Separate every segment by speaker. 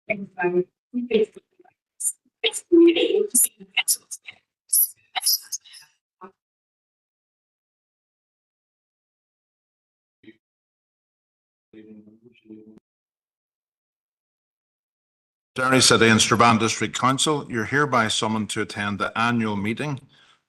Speaker 1: Derry City and Strabane District Council, you're hereby summoned to attend the annual meeting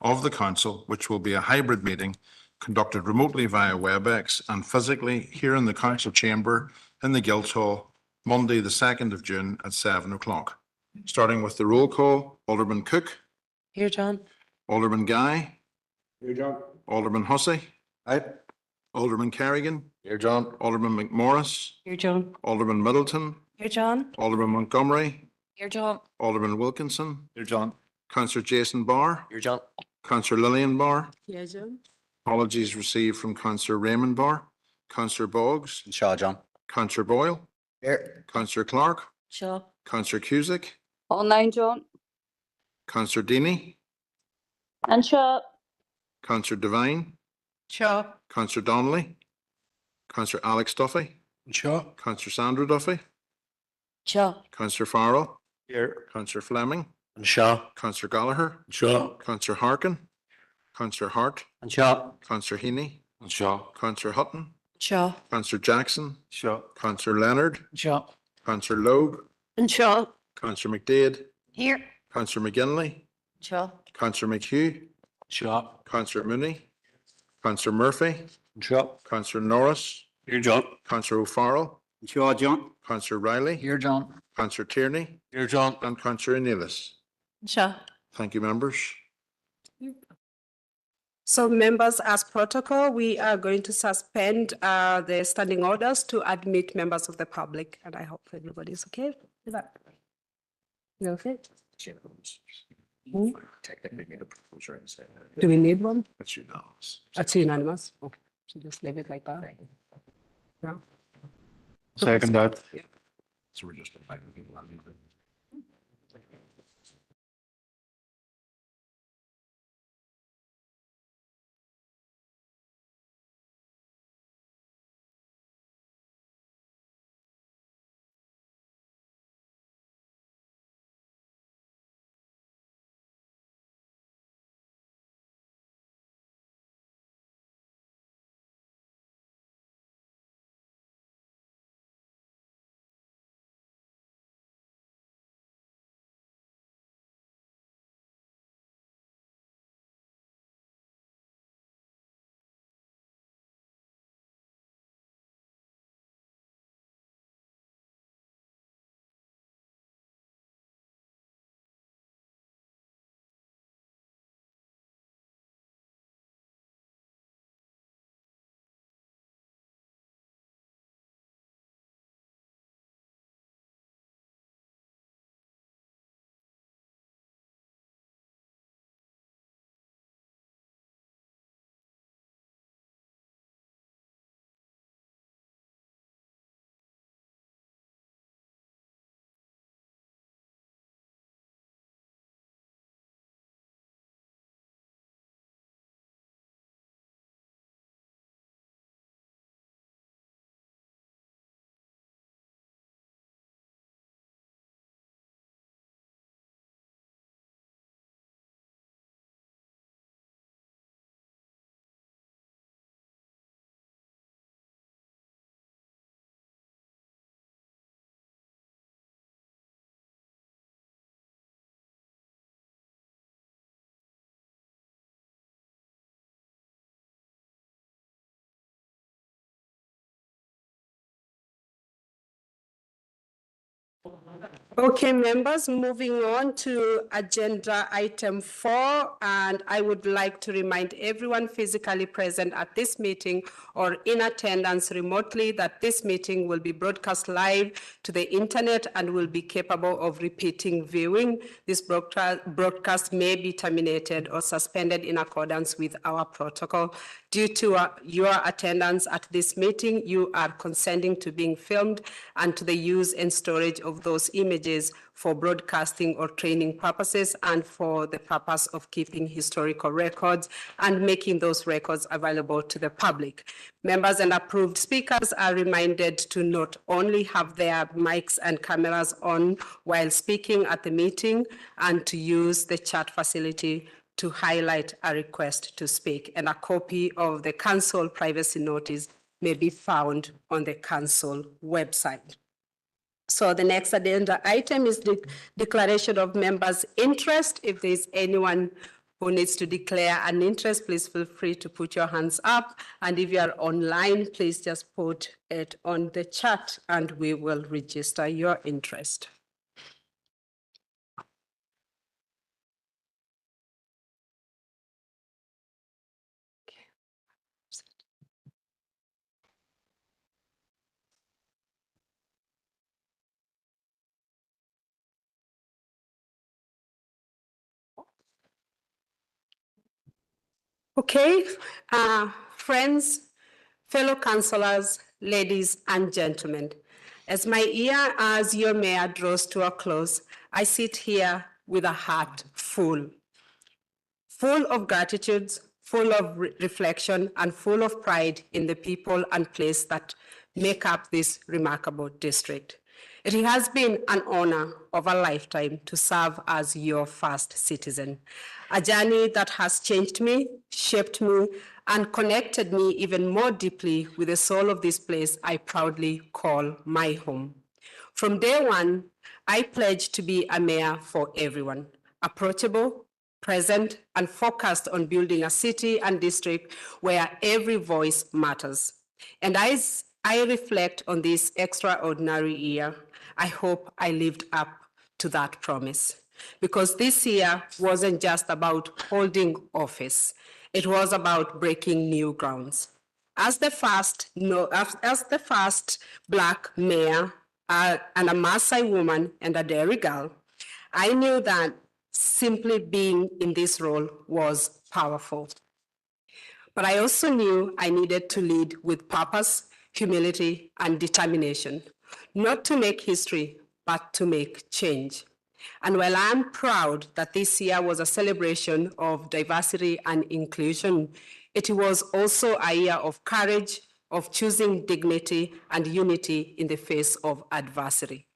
Speaker 1: of the council, which will be a hybrid meeting conducted remotely via WebEx and physically here in the council chamber in the Guildhall, Monday, the 2nd of June at 7 o'clock. Starting with the roll call, Alderman Cook.
Speaker 2: Here, John.
Speaker 1: Alderman Guy.
Speaker 3: Here, John.
Speaker 1: Alderman Hussey.
Speaker 3: Aye.
Speaker 1: Alderman Carrigan.
Speaker 3: Here, John.
Speaker 1: Alderman McMorris.
Speaker 2: Here, John.
Speaker 1: Alderman Middleton.
Speaker 2: Here, John.
Speaker 1: Alderman Montgomery.
Speaker 2: Here, John.
Speaker 1: Alderman Wilkinson.
Speaker 3: Here, John.
Speaker 1: Councillor Jason Barr.
Speaker 3: Here, John.
Speaker 1: Councillor Lillian Barr.
Speaker 2: Here, John.
Speaker 1: Apologies received from Councillor Raymond Barr. Councillor Boggs.
Speaker 3: Shaw, John.
Speaker 1: Councillor Boyle.
Speaker 3: Here.
Speaker 1: Councillor Clark.
Speaker 2: Shaw.
Speaker 1: Councillor Cusick.
Speaker 4: All nine, John.
Speaker 1: Councillor Deany.
Speaker 4: And Shaw.
Speaker 1: Councillor Devine.
Speaker 2: Shaw.
Speaker 1: Councillor Donnelly. Councillor Alex Duffy.
Speaker 3: Shaw.
Speaker 1: Councillor Sandra Duffy.
Speaker 2: Shaw.
Speaker 1: Councillor Farrell.
Speaker 3: Here.
Speaker 1: Councillor Fleming.
Speaker 3: And Shaw.
Speaker 1: Councillor Gallagher.
Speaker 3: Shaw.
Speaker 1: Councillor Harkin. Councillor Hart.
Speaker 3: And Shaw.
Speaker 1: Councillor Heaney.
Speaker 3: And Shaw.
Speaker 1: Councillor Hutton.
Speaker 2: Shaw.
Speaker 1: Councillor Jackson.
Speaker 3: Shaw.
Speaker 1: Councillor Leonard.
Speaker 3: Shaw.
Speaker 1: Councillor Logue.
Speaker 2: And Shaw.
Speaker 1: Councillor McDade.
Speaker 2: Here.
Speaker 1: Councillor McGinley.
Speaker 2: Shaw.
Speaker 1: Councillor McHugh.
Speaker 3: Shaw.
Speaker 1: Councillor Mooney. Councillor Murphy.
Speaker 3: And Shaw.
Speaker 1: Councillor Norris.
Speaker 3: Here, John.
Speaker 1: Councillor O'Farrell.
Speaker 3: Shaw, John.
Speaker 1: Councillor Riley.
Speaker 3: Here, John.
Speaker 1: Councillor Tierney.
Speaker 3: Here, John.
Speaker 1: And Councillor Nealis.
Speaker 2: Shaw.
Speaker 1: Thank you, members.
Speaker 5: So members, as protocol, we are going to suspend the standing orders to admit members of the public, and I hope everybody's okay with that. You okay?
Speaker 3: Technically made a proposal and said.
Speaker 5: Do we need one?
Speaker 3: That's unanimous.
Speaker 5: That's unanimous. Okay, so just leave it like that. Yeah.
Speaker 3: Second that.
Speaker 5: Yeah.
Speaker 3: So we're just inviting people on.
Speaker 5: Okay, members, moving on to agenda item 4, and I would like to remind everyone physically present at this meeting or in attendance remotely that this meeting will be broadcast live to the internet and will be capable of repeating viewing. This broadcast may be terminated or suspended in accordance with our protocol. Due to your attendance at this meeting, you are consenting to being filmed and to the use and storage of those images images for broadcasting or training purposes and for the purpose of keeping historical records and making those records available to the public. Members and approved speakers are reminded to not only have their mics and cameras on while speaking at the meeting and to use the chat facility to highlight a request to speak, and a copy of the council privacy notice may be found on the council website. So the next agenda item is the declaration of members' interest. If there's anyone who needs to declare an interest, please feel free to put your hands up. And if you are online, please just put it on the chat and we will register your interest. Okay, friends, fellow councillors, ladies and gentlemen, as my year as your mayor draws to a close, I sit here with a heart full of gratitude, full of reflection, and full of pride in the people and place that make up this remarkable district. It has been an honor of a lifetime to serve as your first citizen, a journey that has changed me, shaped me, and connected me even more deeply with the soul of this place I proudly call my home. From day one, I pledged to be a mayor for everyone, approachable, present, and focused on building a city and district where every voice matters. And as I reflect on this extraordinary year, I hope I lived up to that promise. Because this year wasn't just about holding office, it was about breaking new grounds. As the first Black mayor and a Maasai woman and a dairy girl, I knew that simply being in this role was powerful. But I also knew I needed to lead with purpose, humility, and determination, not to make history, but to make change. And while I'm proud that this year was a celebration of diversity and inclusion, it was also a year of courage, of choosing dignity and unity in the face of adversity.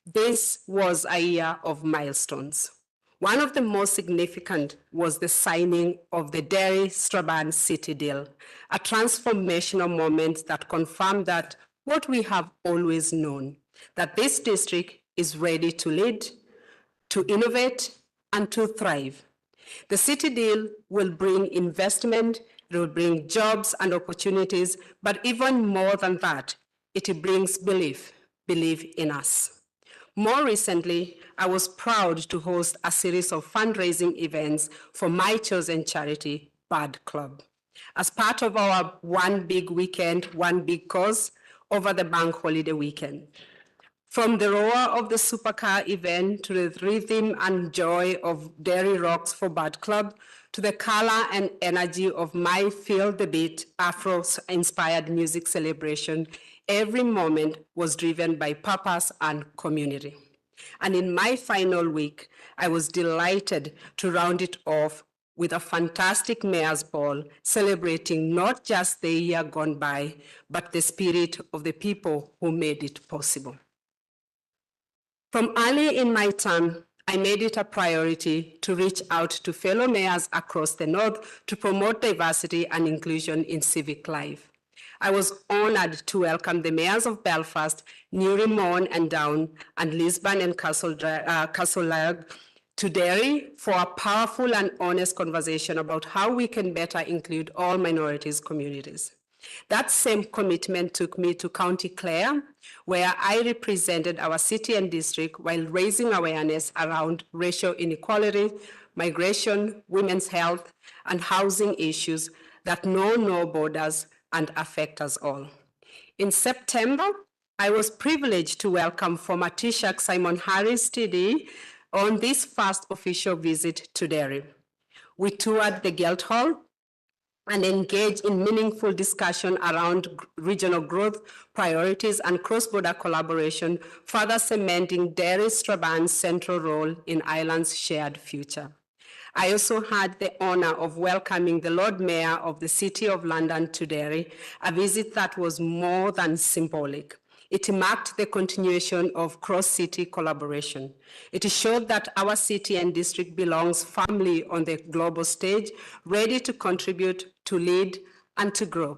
Speaker 5: This was a year of milestones. One of the most significant was the signing of the Derry-Strabane City Deal, a transformational moment that confirmed that what we have always known, that this district is ready to lead, to innovate, and to thrive. The city deal will bring investment, it will bring jobs and opportunities, but even more than that, it brings belief in us. More recently, I was proud to host a series of fundraising events for my chosen charity, Bad Club, as part of our One Big Weekend, One Big Cause over the bank holiday weekend. From the roar of the supercar event to the rhythm and joy of Dairy Rocks for Bad Club, to the color and energy of my Feel the Beat Afro-inspired music celebration, every moment was driven by purpose and community. And in my final week, I was delighted to round it off with a fantastic Mayor's Ball, celebrating not just the year gone by, but the spirit of the people who made it possible. From early in my term, I made it a priority to reach out to fellow mayors across the North to promote diversity and inclusion in civic life. I was honored to welcome the mayors of Belfast, Newry, Mon and Down, and Lisbon and Castlereagh to Derry for a powerful and honest conversation about how we can better include all minorities communities. That same commitment took me to County Clare, where I represented our city and district while raising awareness around racial inequality, migration, women's health, and housing issues that know no borders and affect us all. In September, I was privileged to welcome former Taoiseach Simon Harris TD on this first official visit to Derry. We toured the Guildhall, and engage in meaningful discussion around regional growth, priorities, and cross-border collaboration, further cementing Derry Strabhan's central role in Ireland's shared future. I also had the honor of welcoming the Lord Mayor of the City of London to Derry, a visit that was more than symbolic. It marked the continuation of cross-city collaboration. It showed that our city and district belongs firmly on the global stage, ready to contribute, to lead, and to grow.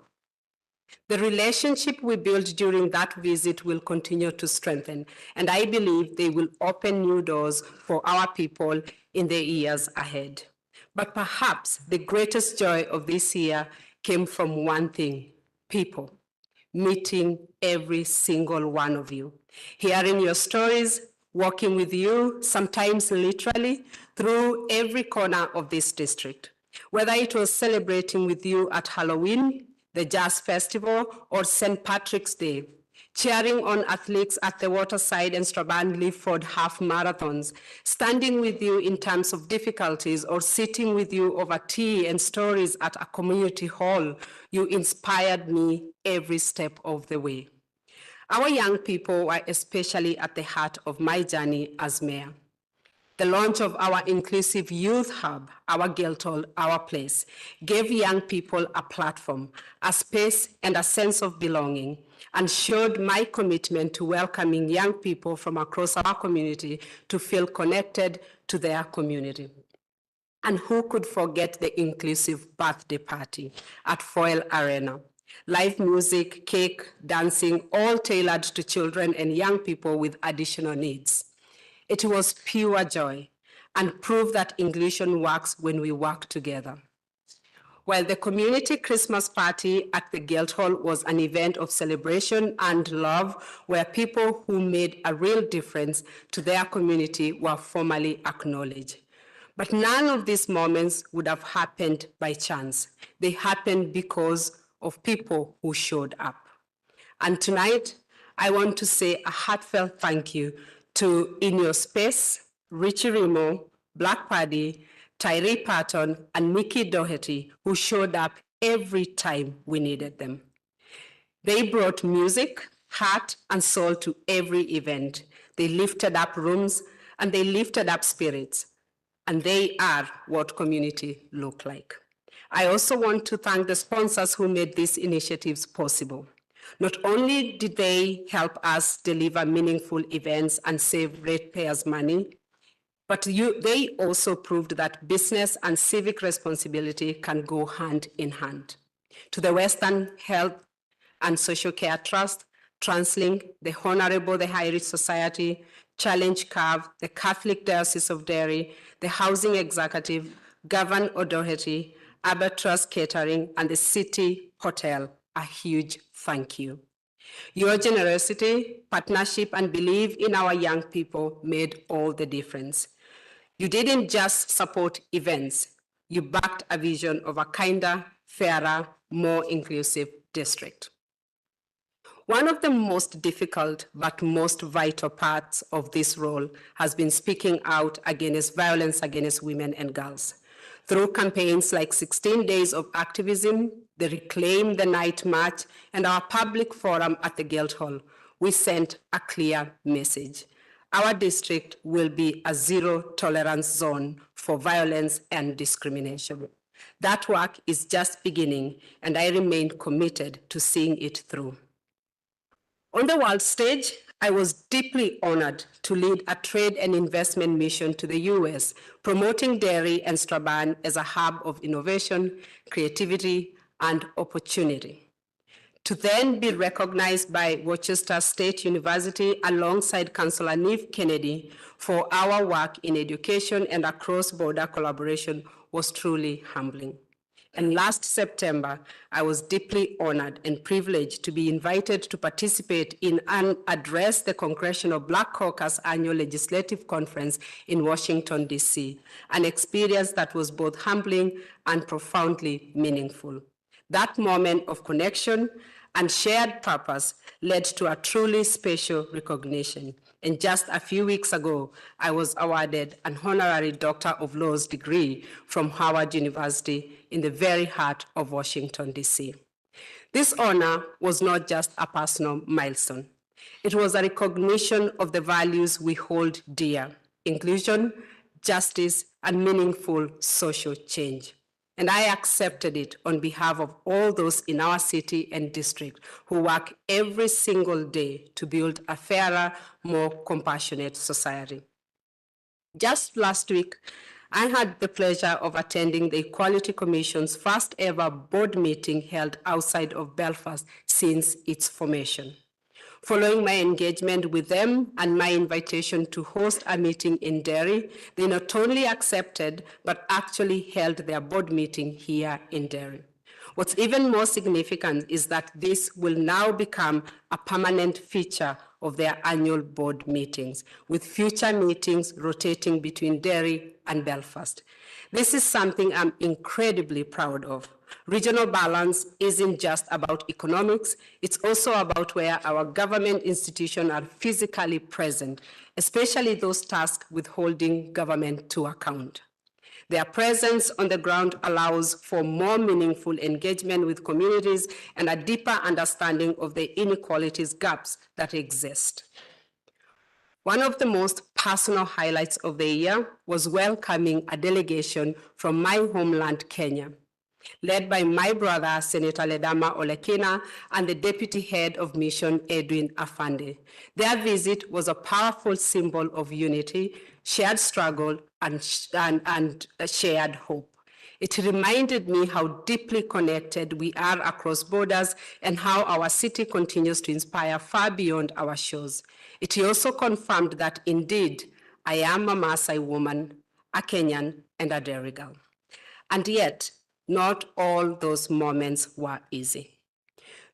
Speaker 5: The relationship we built during that visit will continue to strengthen, and I believe they will open new doors for our people in the years ahead. But perhaps the greatest joy of this year came from one thing: people. Meeting every single one of you, hearing your stories, walking with you, sometimes literally, through every corner of this district. Whether it was celebrating with you at Halloween, the Jazz Festival, or St. Patrick's Day, cheering on athletes at the Waterside and Strabane Leaford half marathons, standing with you in times of difficulties, or sitting with you over tea and stories at a community hall, you inspired me every step of the way. Our young people were especially at the heart of my journey as mayor. The launch of our inclusive youth hub, Our Guildhall, Our Place, gave young people a platform, a space, and a sense of belonging, and showed my commitment to welcoming young people from across our community to feel connected to their community. And who could forget the inclusive birthday party at Foyle Arena? Live music, cake, dancing, all tailored to children and young people with additional needs. It was pure joy and proof that inclusion works when we work together. While the community Christmas party at the Guildhall was an event of celebration and love, where people who made a real difference to their community were formally acknowledged. But none of these moments would have happened by chance. They happened because of people who showed up. And tonight, I want to say a heartfelt thank you to In Your Space, Richie Rimo, Black Paddy, Tyree Patton, and Nikki Doherty, who showed up every time we needed them. They brought music, heart, and soul to every event. They lifted up rooms, and they lifted up spirits. And they are what community look like. I also want to thank the sponsors who made these initiatives possible. Not only did they help us deliver meaningful events and save ratepayers money, but they also proved that business and civic responsibility can go hand in hand. To the Western Health and Social Care Trust, TransLink, the Honorable the High Risk Society, Challenge Curve, the Catholic Diocese of Derry, the Housing Executive, Governor O'Doherty, Abbott Trust Catering, and the City Hotel, a huge thank you. Your generosity, partnership, and belief in our young people made all the difference. You didn't just support events, you backed a vision of a kinder, fairer, more inclusive district. One of the most difficult but most vital parts of this role has been speaking out against violence against women and girls. Through campaigns like 16 Days of Activism, the Reclaim the Night March, and our public forum at the Guildhall, we sent a clear message. Our district will be a zero-tolerance zone for violence and discrimination. That work is just beginning, and I remain committed to seeing it through. On the world stage, I was deeply honored to lead a trade and investment mission to the US, promoting Derry and Strabane as a hub of innovation, creativity, and opportunity. To then be recognized by Worcester State University alongside Councillor Neve Kennedy for our work in education and cross-border collaboration was truly humbling. And last September, I was deeply honored and privileged to be invited to participate in and address the Congressional Black Caucus Annual Legislative Conference in Washington, DC, an experience that was both humbling and profoundly meaningful. That moment of connection and shared purpose led to a truly special recognition, And just a few weeks ago, I was awarded an honorary Doctor of Laws degree from Howard University in the very heart of Washington, D.C. This honor was not just a personal milestone. It was a recognition of the values we hold dear: inclusion, justice, and meaningful social change. And I accepted it on behalf of all those in our city and district who work every single day to build a fairer, more compassionate society. Just last week, I had the pleasure of attending the Equality Commission's first ever board meeting held outside of Belfast since its formation. Following my engagement with them and my invitation to host a meeting in Derry, they not only accepted, but actually held their board meeting here in Derry. What's even more significant is that this will now become a permanent feature of their annual board meetings, with future meetings rotating between Derry and Belfast. This is something I'm incredibly proud of. Regional balance isn't just about economics, it's also about where our government institutions are physically present, especially those tasked with holding government to account. Their presence on the ground allows for more meaningful engagement with communities and a deeper understanding of the inequalities gaps that exist. One of the most personal highlights of the year was welcoming a delegation from my homeland, Kenya, led by my brother, Senator Ledama Olekina, and the Deputy Head of Mission, Edwin Afande. Their visit was a powerful symbol of unity, shared struggle, and shared hope. It reminded me how deeply connected we are across borders and how our city continues to inspire far beyond our shores. It also confirmed that indeed, I am a Maasai woman, a Kenyan, and a Derry girl. And yet, not all those moments were easy.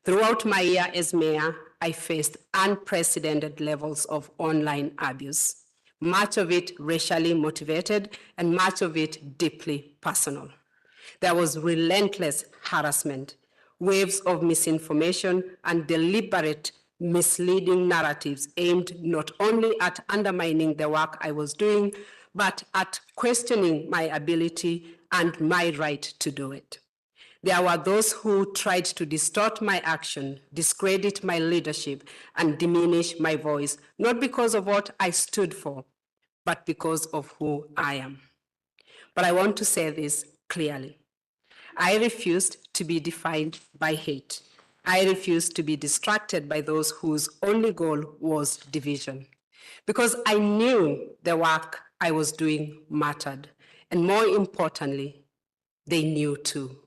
Speaker 5: Throughout my year as mayor, I faced unprecedented levels of online abuse, much of it racially motivated and much of it deeply personal. There was relentless harassment, waves of misinformation, and deliberate misleading narratives aimed not only at undermining the work I was doing, but at questioning my ability and my right to do it. There were those who tried to distort my action, discredit my leadership, and diminish my voice, not because of what I stood for, but because of who I am. But I want to say this clearly. I refused to be defined by hate. I refused to be distracted by those whose only goal was division, because I knew the work I was doing mattered, and more importantly, they knew too.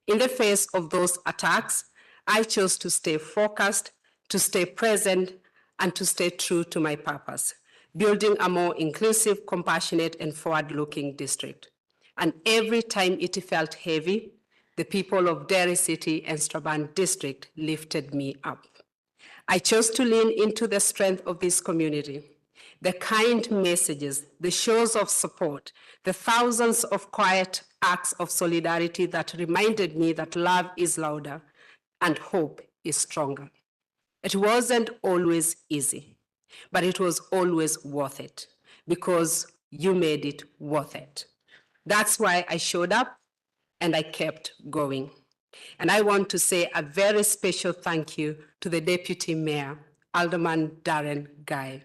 Speaker 5: In the face of those attacks, I chose to stay focused, to stay present, and to stay true to my purpose, building a more inclusive, compassionate, and forward-looking district. And every time it felt heavy, the people of Derry City and Strabane District lifted me up. I chose to lean into the strength of this community, the kind messages, the shows of support, the thousands of quiet acts of solidarity that reminded me that love is louder and hope is stronger. It wasn't always easy, but it was always worth it because you made it worth it. That's why I showed up and I kept going. And I want to say a very special thank you to the Deputy Mayor, Alderman Darren Guy,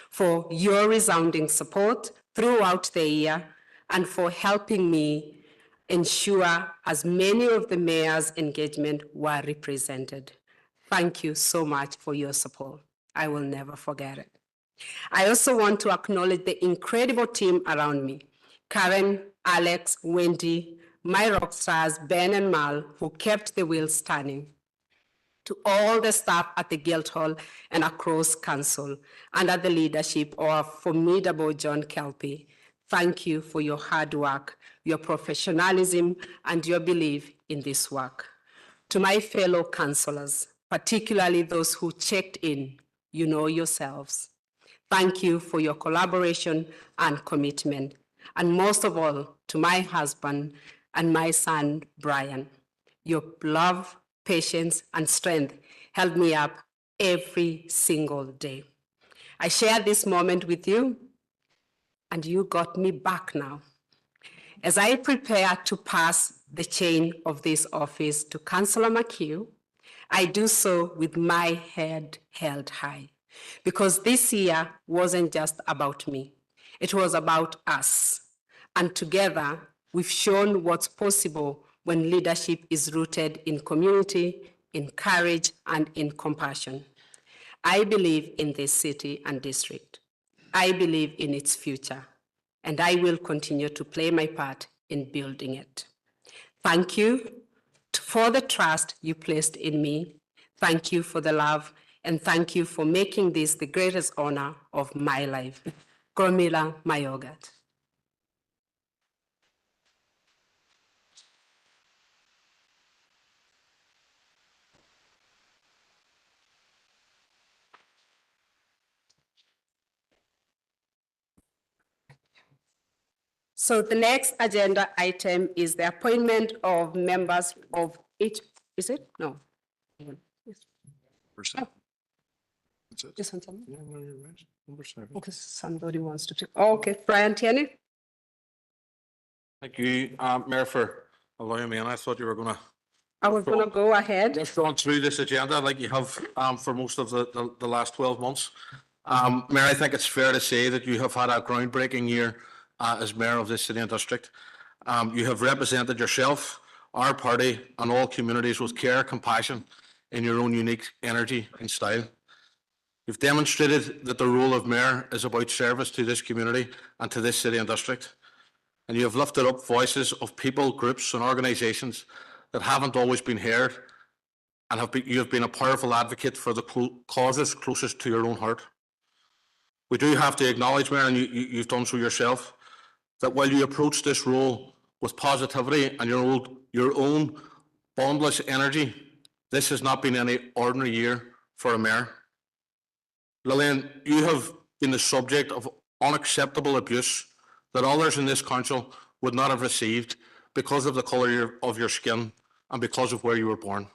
Speaker 5: for your resounding support throughout the year and for helping me ensure as many of the mayor's engagement were represented. Thank you so much for your support. I will never forget it. I also want to acknowledge the incredible team around me, Karen, Alex, Wendy, my rock stars, Ben and Mal, who kept the wheels turning. To all the staff at the Guildhall and across Council, under the leadership of formidable John Kelpie, thank you for your hard work, your professionalism, and your belief in this work. To my fellow councillors, particularly those who checked in, you know yourselves. Thank you for your collaboration and commitment. And most of all, to my husband and my son, Brian, your love, patience, and strength held me up every single day. I shared this moment with you, and you got me back now. As I prepare to pass the chain of this office to Councillor McHugh, I do so with my head held high, because this year wasn't just about me. It was about us. And together, we've shown what's possible when leadership is rooted in community, in courage, and in compassion. I believe in this city and district. I believe in its future, and I will continue to play my part in building it. Thank you for the trust you placed in me. Thank you for the love, and thank you for making this the greatest honor of my life. Gromila Mayogat. So the next agenda item is the appointment of members of each, is it? No.
Speaker 1: Percent. That's it.
Speaker 5: This one, something?
Speaker 1: Yeah, no, you're right. Number 7.
Speaker 5: Okay, somebody wants to take, okay, Brian Tierney?
Speaker 1: Thank you, Mayor, for allowing me, and I thought you were gonna
Speaker 5: I was gonna go ahead.
Speaker 1: just gone through this agenda like you have for most of the last 12 months. Mayor, I think it's fair to say that you have had a groundbreaking year as mayor of this city and district. You have represented yourself, our party, and all communities with care, compassion, in your own unique energy and style. You've demonstrated that the role of mayor is about service to this community and to this city and district. And you have lifted up voices of people, groups, and organisations that haven't always been heard, and you have been a powerful advocate for the causes closest to your own heart. We do have to acknowledge, Mayor, and you've done so yourself, that while you approach this role with positivity and your own boundless energy, this has not been any ordinary year for a mayor. Lillian, you have been the subject of unacceptable abuse that others in this council would not have received because of the colour of your skin and because of where you were born.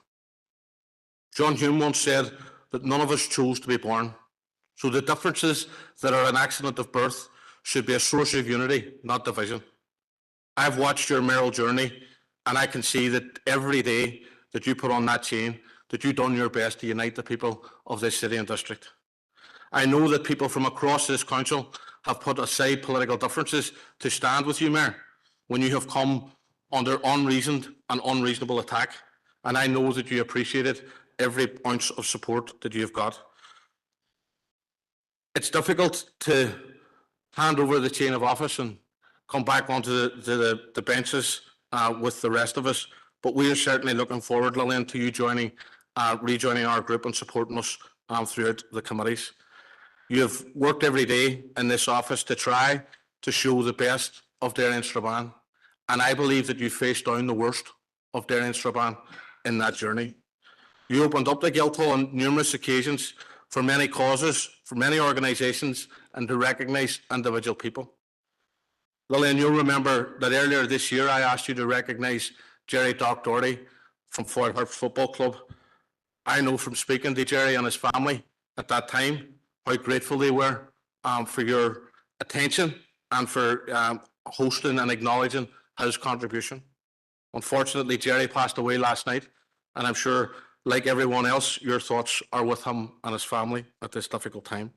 Speaker 1: John Hume once said that none of us chose to be born, so the differences that are an accident of birth should be a source of unity, not division. I've watched your mayoral journey, and I can see that every day that you put on that chain, that you've done your best to unite the people of this city and district. I know that people from across this council have put aside political differences to stand with you, Mayor, when you have come under unreasoned and unreasonable attack, and I know that you appreciated every ounce of support that you've got. It's difficult to hand over the chain of office and come back onto the benches with the rest of us, but we are certainly looking forward, Lillian, to you rejoining our group and supporting us throughout the committees. You have worked every day in this office to try to show the best of Darren Strabane, and I believe that you faced down the worst of Darren Strabane in that journey. You opened up the Guildhall on numerous occasions for many causes, for many organisations, and to recognise individual people. Lillian, you'll remember that earlier this year I asked you to recognise Jerry Doc Doherty from Foythurst Football Club. I know from speaking to Jerry and his family at that time how grateful they were for your attention and for hosting and acknowledging his contribution. Unfortunately, Jerry passed away last night, and I'm sure, like everyone else, your thoughts are with him and his family at this difficult time.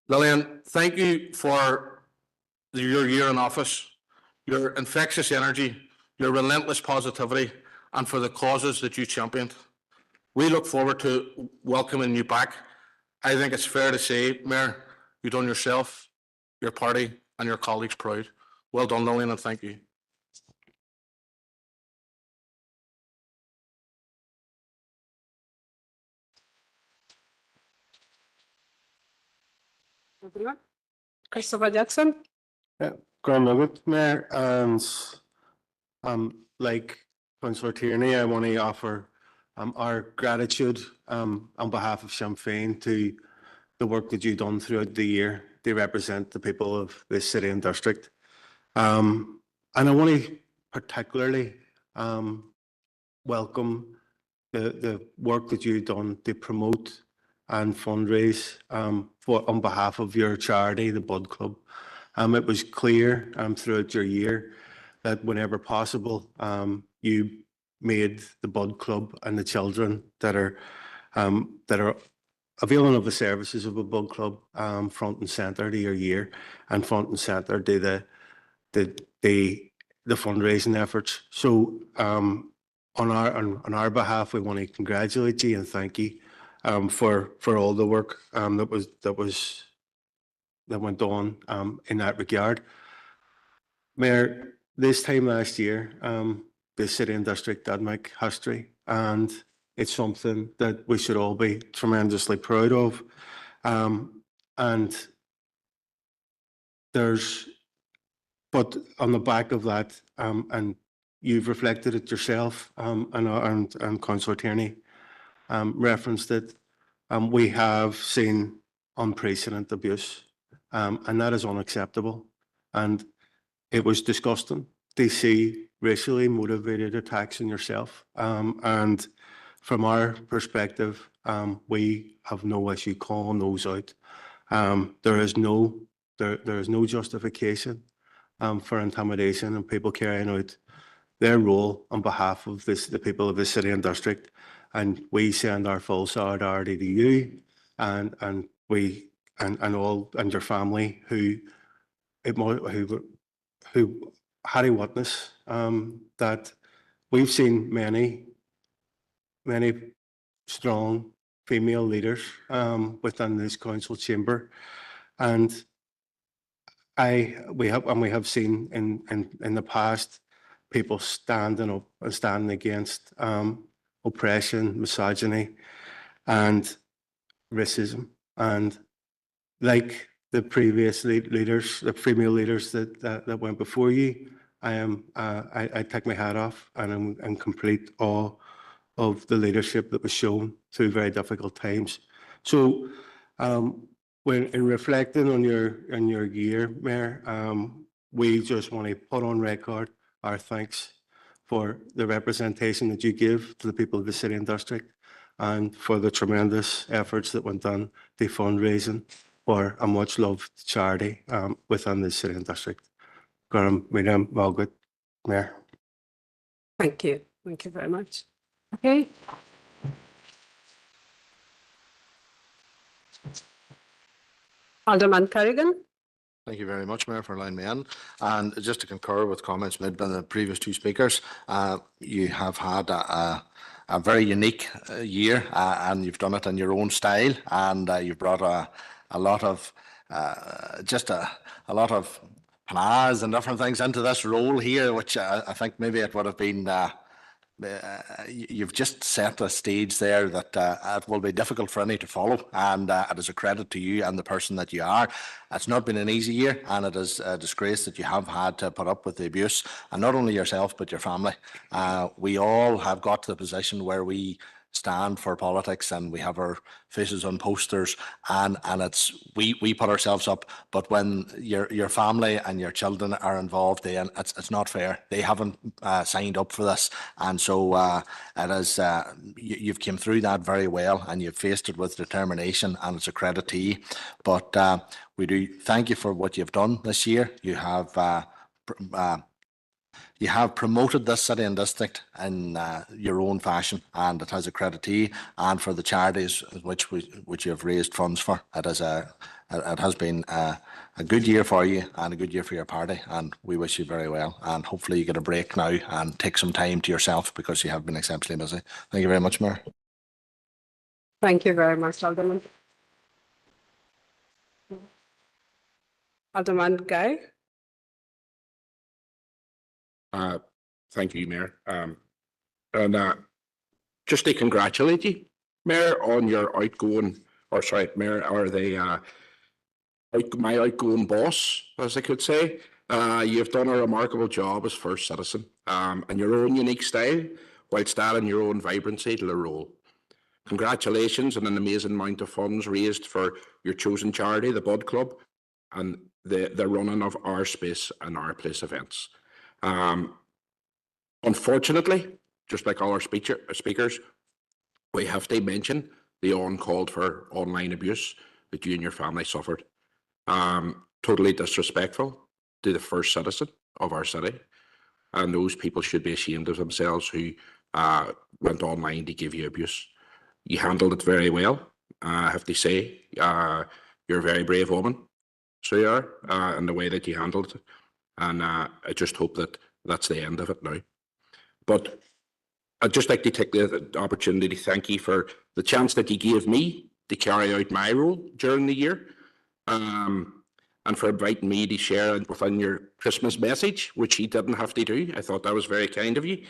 Speaker 1: Lillian, thank you for your year in office, your infectious energy, your relentless positivity, and for the causes that you championed. We look forward to welcoming you back. I think it's fair to say, Mayor, you've done yourself, your party, and your colleagues proud. Well done, Lillian, and thank you.
Speaker 5: Everyone? Christopher Jackson?
Speaker 3: Grand Mayor, and like Councillor Tierney, I want to offer our gratitude on behalf of Sinn Féin to the work that you've done throughout the year to represent the people of this city and district. And I want to particularly welcome the work that you've done to promote and fundraise on behalf of your charity, the Bud Club. It was clear throughout your year that whenever possible, you made the Bud Club and the children that are availing of the services of a Bud Club front and centre to your year, and front and centre to the fundraising efforts. So on our behalf, we want to congratulate you and thank you for all the work that went on in that regard. Mayor, this time last year, the City and District did make history, and it's something that we should all be tremendously proud of. But on the back of that, and you've reflected it yourself, and Councillor Tierney referenced it, we have seen unprecedented abuse, and that is unacceptable. And it was disgusting to see racially motivated attacks on yourself. And from our perspective, we have no issue calling those out. There is no justification for intimidation and people carrying out their role on behalf of the people of the City and District. And we send our full solidarity to you and your family who had a witness that we've seen many strong female leaders within this council chamber, and we have seen in the past people standing up and standing against oppression, misogyny, and racism. And like the previous leaders, the female leaders that went before you, I take my hat off and I'm in complete awe of the leadership that was shown through very difficult times. So when in reflecting on your year, Mayor, we just want to put on record our thanks for the representation that you give to the people of the City and District, and for the tremendous efforts that went on to fundraising for a much loved charity within the City and District. Madam Margaret, Mayor.
Speaker 5: Thank you. Thank you very much. Okay. Alderman Carrigan.
Speaker 6: Thank you very much, Mayor, for allowing me in. And just to concur with comments made by the previous two speakers, you have had a very unique year, and you've done it in your own style, and you've brought a lot of panache and different things into this role here, which I think maybe it would have been. You've just set a stage there that it will be difficult for any to follow, and it is a credit to you and the person that you are. It's not been an easy year, and it is a disgrace that you have had to put up with the abuse, and not only yourself but your family. We all have got to the position where we stand for politics and we have our faces on posters, and it's we put ourselves up, but when your family and your children are involved, then it's not fair. They haven't signed up for this, and so it is you've came through that very well, and you've faced it with determination, and it's a credit to you. But we do thank you for what you've done this year. You have promoted this City and District in your own fashion, and it has a credit to you and for the charities which you have raised funds for. It has been a good year for you and a good year for your party, and we wish you very well. And hopefully you get a break now and take some time to yourself, because you have been exceptionally busy. Thank you very much, Mayor.
Speaker 5: Thank you very much, Alderman. Alderman Guy.
Speaker 7: Thank you, Mayor. And just to congratulate you, Mayor, on your Mayor, or my outgoing boss, as I could say. You've done a remarkable job as first citizen, in your own unique style, whilst adding your own vibrancy to the role. Congratulations on an amazing amount of funds raised for your chosen charity, the Bud Club, and the running of Our Space and Our Place events. Unfortunately, just like all our speakers, we have to mention the uncalled for online abuse that you and your family suffered. Totally disrespectful to the first citizen of our city. And those people should be ashamed of themselves who went online to give you abuse. You handled it very well, I have to say. You're a very brave woman, so you are, in the way that you handled it. And I just hope that that's the end of it now. But I'd just like to take the opportunity to thank you for the chance that you gave me to carry out my role during the year, and for inviting me to share within your Christmas message, which you didn't have to do. I thought that was very kind of you.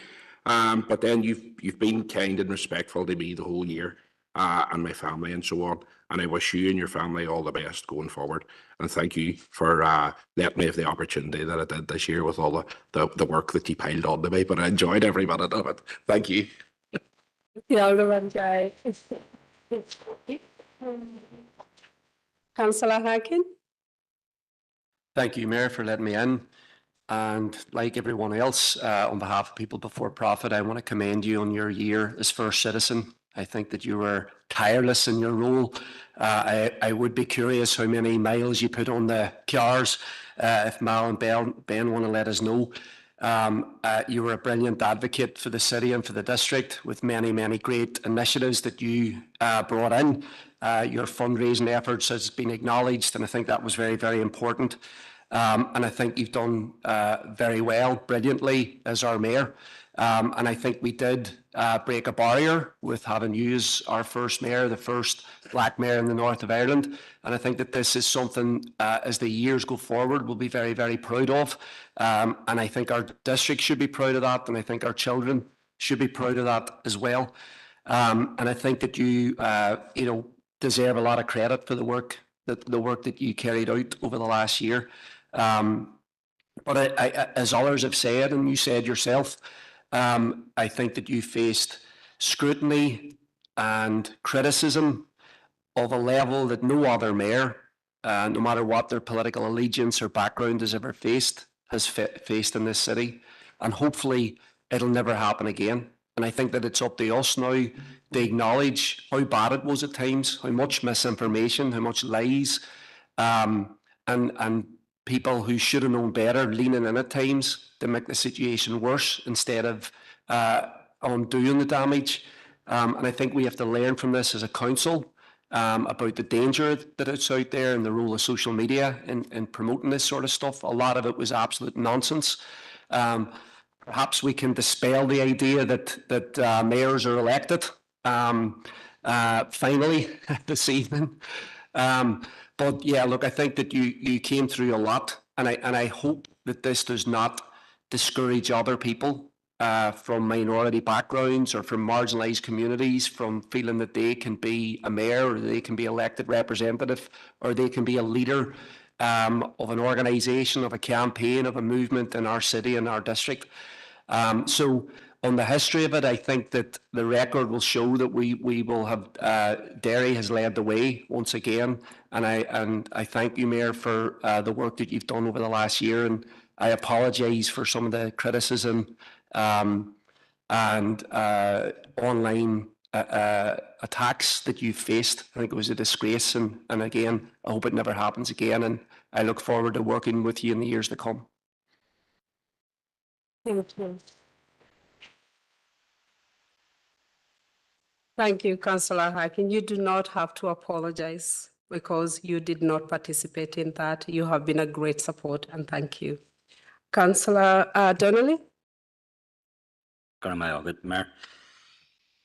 Speaker 7: But then you've been kind and respectful to me the whole year, and my family and so on. And I wish you and your family all the best going forward. And thank you for letting me have the opportunity that I did this year with all the work that you piled on to me. But I enjoyed every minute of it. Thank you.
Speaker 5: Councillor Harkin.
Speaker 8: Thank you, Mayor, for letting me in. And like everyone else, on behalf of People Before Profit, I want to commend you on your year as first citizen. I think that you were tireless in your role. I would be curious how many miles you put on the cars, if Mal and Ben want to let us know. You were a brilliant advocate for the city and for the district with many, many great initiatives that you brought in. Your fundraising efforts has been acknowledged, and I think that was very, very important. And I think you've done very well, brilliantly as our mayor. And I think we did break a barrier with having you as our first mayor, the first black mayor in the north of Ireland. And I think that this is something, as the years go forward, we'll be very, very proud of. And I think our district should be proud of that, and I think our children should be proud of that as well. And I think that you, deserve a lot of credit for the work that you carried out over the last year. But as others have said, and you said yourself, I think that you faced scrutiny and criticism of a level that no other mayor, no matter what their political allegiance or background has ever faced in this city. And hopefully it'll never happen again. And I think that it's up to us now to acknowledge how bad it was at times, how much misinformation, how much lies, and people who should have known better leaning in at times to make the situation worse instead of undoing the damage. And I think we have to learn from this as a council about the danger that it's out there and the role of social media in promoting this sort of stuff. A lot of it was absolute nonsense. Perhaps we can dispel the idea that mayors are elected finally this evening. But yeah, look, I think that you came through a lot, and I hope that this does not discourage other people from minority backgrounds or from marginalised communities from feeling that they can be a mayor, or they can be elected representative, or they can be a leader of an organisation, of a campaign, of a movement in our city and our district. So on the history of it, I think that the record will show that we will have, Derry has led the way once again. And I thank you, Mayor, for the work that you've done over the last year. And I apologise for some of the criticism and online attacks that you've faced. I think it was a disgrace. And again, I hope it never happens again. And I look forward to working with you in the years to come.
Speaker 5: Thank you. Thank you, Councillor Harkin. You do not have to apologize because you did not participate in that. You have been a great support, and thank you. Councillor Donnelly.
Speaker 9: Mayor,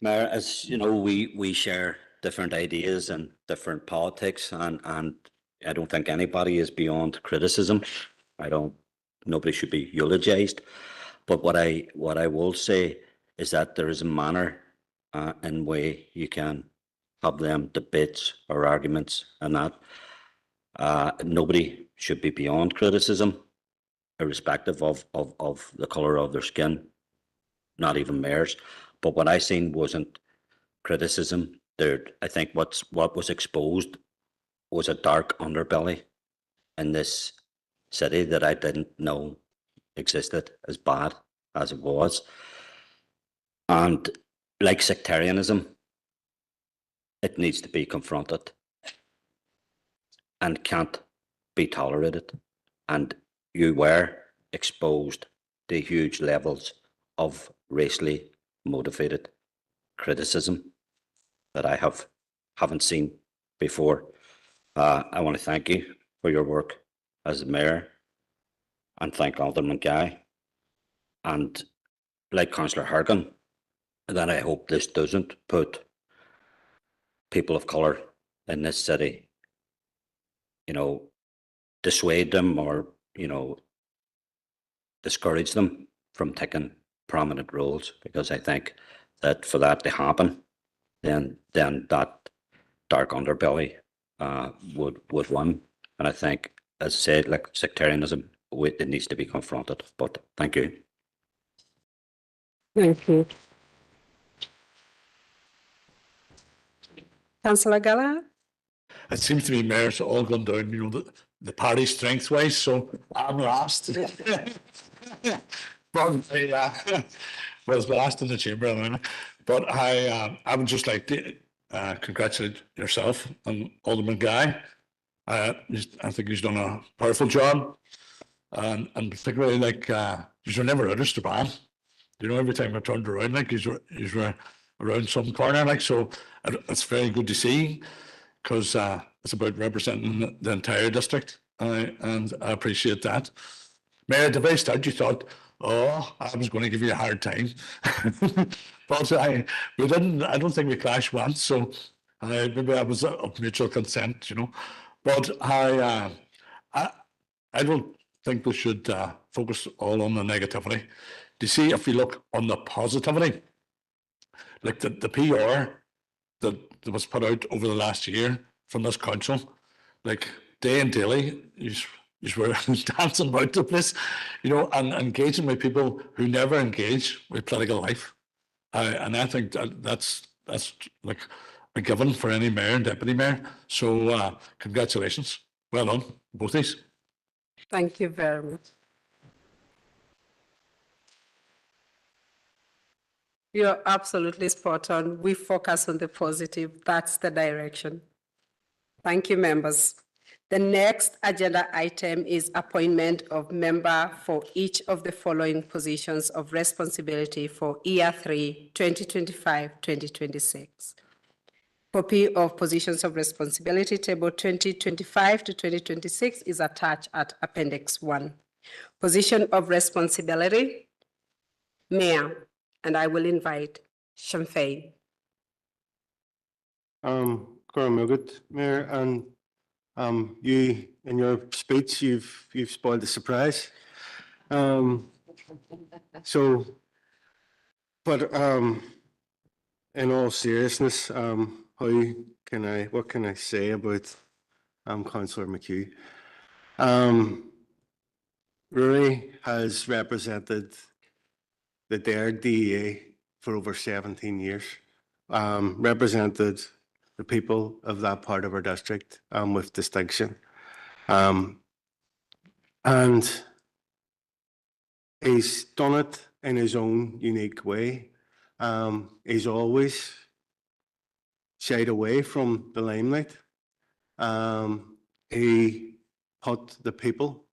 Speaker 9: as you know, we share different ideas and different politics, and I don't think anybody is beyond criticism. Nobody should be eulogized. But what I will say is that there is a manner in way you can have them debates or arguments, and that nobody should be beyond criticism, irrespective of the colour of their skin, not even mayors. But what I seen wasn't criticism. I think what was exposed was a dark underbelly in this city that I didn't know existed, as bad as it was. And like sectarianism, it needs to be confronted and can't be tolerated. And you were exposed to huge levels of racially motivated criticism that I haven't seen before. I want to thank you for your work as the mayor, and thank Alderman Guy, and like Councillor Harkin, that I hope this doesn't put people of colour in this city, dissuade them or, discourage them from taking prominent roles, because I think that for that to happen, then that dark underbelly would win. And I think, as I said, like sectarianism, it needs to be confronted. But thank you.
Speaker 5: Thank you. Councillor Gallagher?
Speaker 10: It seems to me, Mayor, it's all gone down, the party strength wise, so I'm last. But well, it's last in the chamber, anyway. But I would just like to congratulate yourself and Alderman Guy. I think he's done a powerful job, and particularly he's never out of Strabane. Every time I turned around, he's around some corner, so it's very good to see, because it's about representing the entire district, and I appreciate that. Mayor, at the very start, you thought, oh, I was going to give you a hard time, but we didn't. I don't think we clashed once, so maybe I was of mutual consent, But I don't think we should focus all on the negativity. To see if we look on the positivity, like the PR that was put out over the last year from this council, day and daily, you were dancing about the place, and engaging with people who never engage with political life. And I think that's like a given for any mayor and deputy mayor. So congratulations. Well done, both these.
Speaker 5: Thank you very much. You're absolutely spot on. We focus on the positive. That's the direction. Thank you, members. The next agenda item is appointment of member for each of the following positions of responsibility for year 3, 2025-2026. Copy of positions of responsibility table 2025 to 2026 is attached at Appendix 1. Position of responsibility, Mayor, and I will invite Shamfay.
Speaker 3: Cormac, Mayor, and you, in your speech, you've spoiled the surprise. But in all seriousness, what can I say about Councillor McHugh? Rory has represented the DARG DEA for over 17 years, represented the people of that part of our district with distinction. And he's done it in his own unique way. He's always shied away from the limelight. He put the people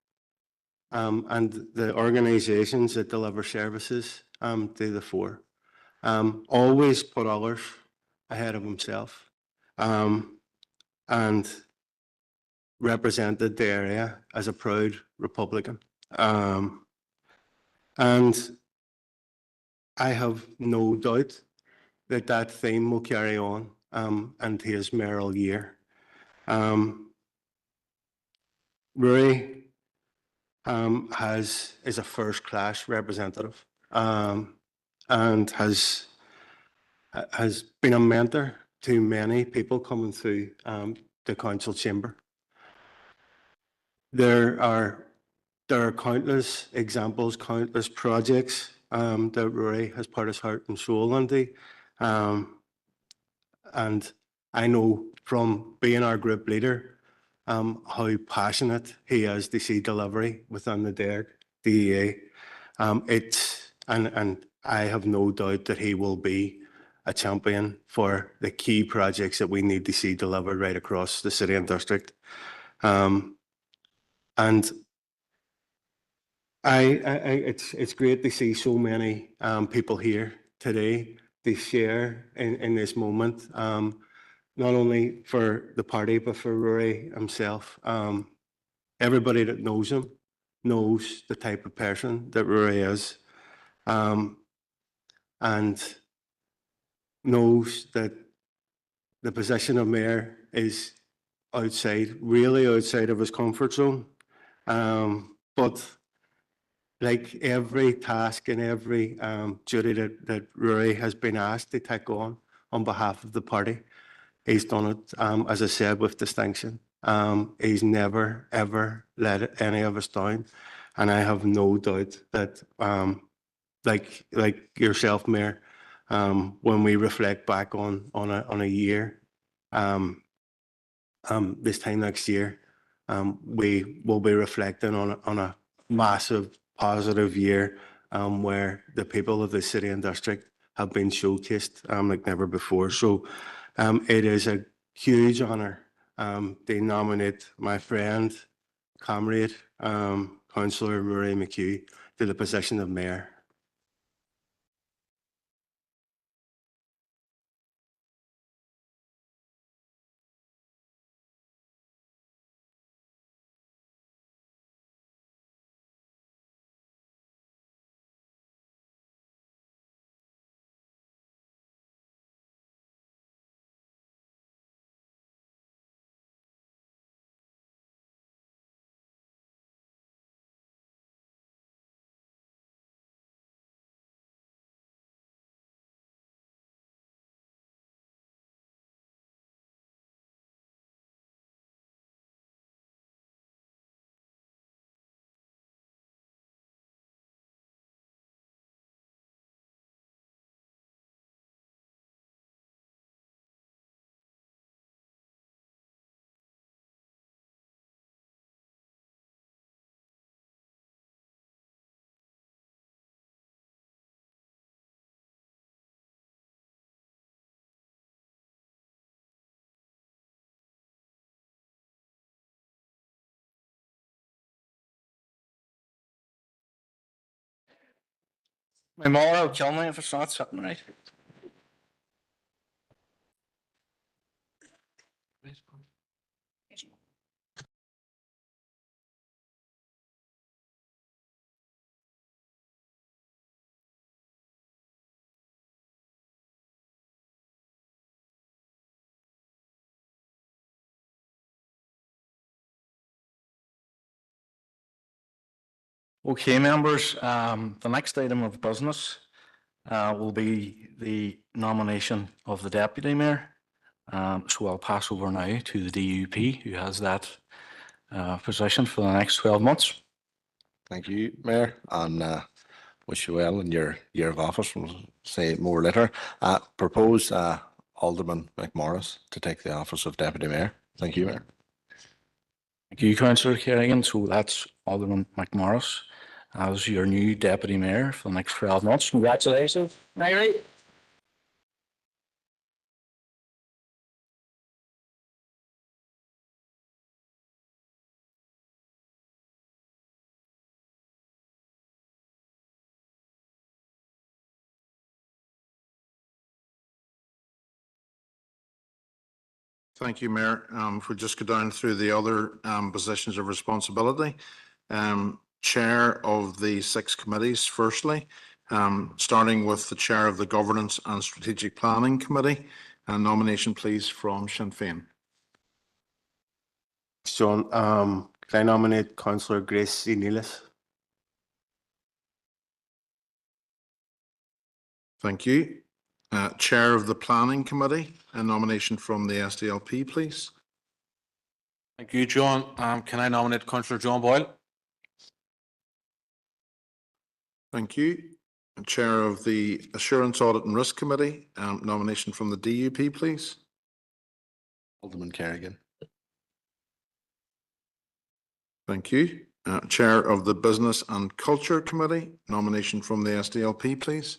Speaker 3: and the organisations that deliver services to the fore. Always put others ahead of himself, and represented the area as a proud Republican. And I have no doubt that theme will carry on into his mayoral year. Rory is a first-class representative and has been a mentor to many people coming through the council chamber. There are countless examples, countless projects that Rory has put his heart and soul into. And I know from being our group leader how passionate he is to see delivery within the DEA. And I have no doubt that he will be a champion for the key projects that we need to see delivered right across the city and district. And it's great to see so many people here today to share in this moment, not only for the party, but for Rory himself. Everybody that knows him knows the type of person that Rory is, and knows that the position of mayor is really outside of his comfort zone. But like every task and every duty that Rory has been asked to take on behalf of the party, he's done it, as I said, with distinction. He's never, ever let any of us down. And I have no doubt that, like yourself, Mayor, when we reflect back on a year, this time next year, we will be reflecting on a massive positive year, where the people of the city and district have been showcased like never before. So it is a huge honour to nominate my friend, comrade, Councillor Rory McHugh to the position of mayor.
Speaker 6: My mother will kill me if it's not sitting right. Okay, members, the next item of business will be the nomination of the deputy mayor. So I'll pass over now to the DUP, who has that position for the next 12 months. Thank you, Mayor, and wish you well in your year of office. We'll say more later. Propose Alderman McMorris to take the office of Deputy Mayor. Thank you, Mayor.
Speaker 11: Thank you, Councillor Kerrigan. So that's Alderman McMorris as your new Deputy Mayor for the next 12 months. Congratulations, Mary.
Speaker 1: Thank you, Mayor. If we just go down through the other positions of responsibility. Chair of the 6 committees, firstly, starting with the Chair of the Governance and Strategic Planning Committee. Nomination, please, from Sinn Féin.
Speaker 3: John, can I nominate Councillor Grace C. Nealis?
Speaker 1: Thank you. Chair of the Planning Committee, a nomination from the SDLP, please.
Speaker 12: Thank you, John. Can I nominate Councillor John Boyle?
Speaker 1: Thank you. Chair of the Assurance Audit and Risk Committee, nomination from the DUP, please.
Speaker 6: Alderman Kerrigan.
Speaker 1: Thank you. Chair of the Business and Culture Committee, nomination from the SDLP, please.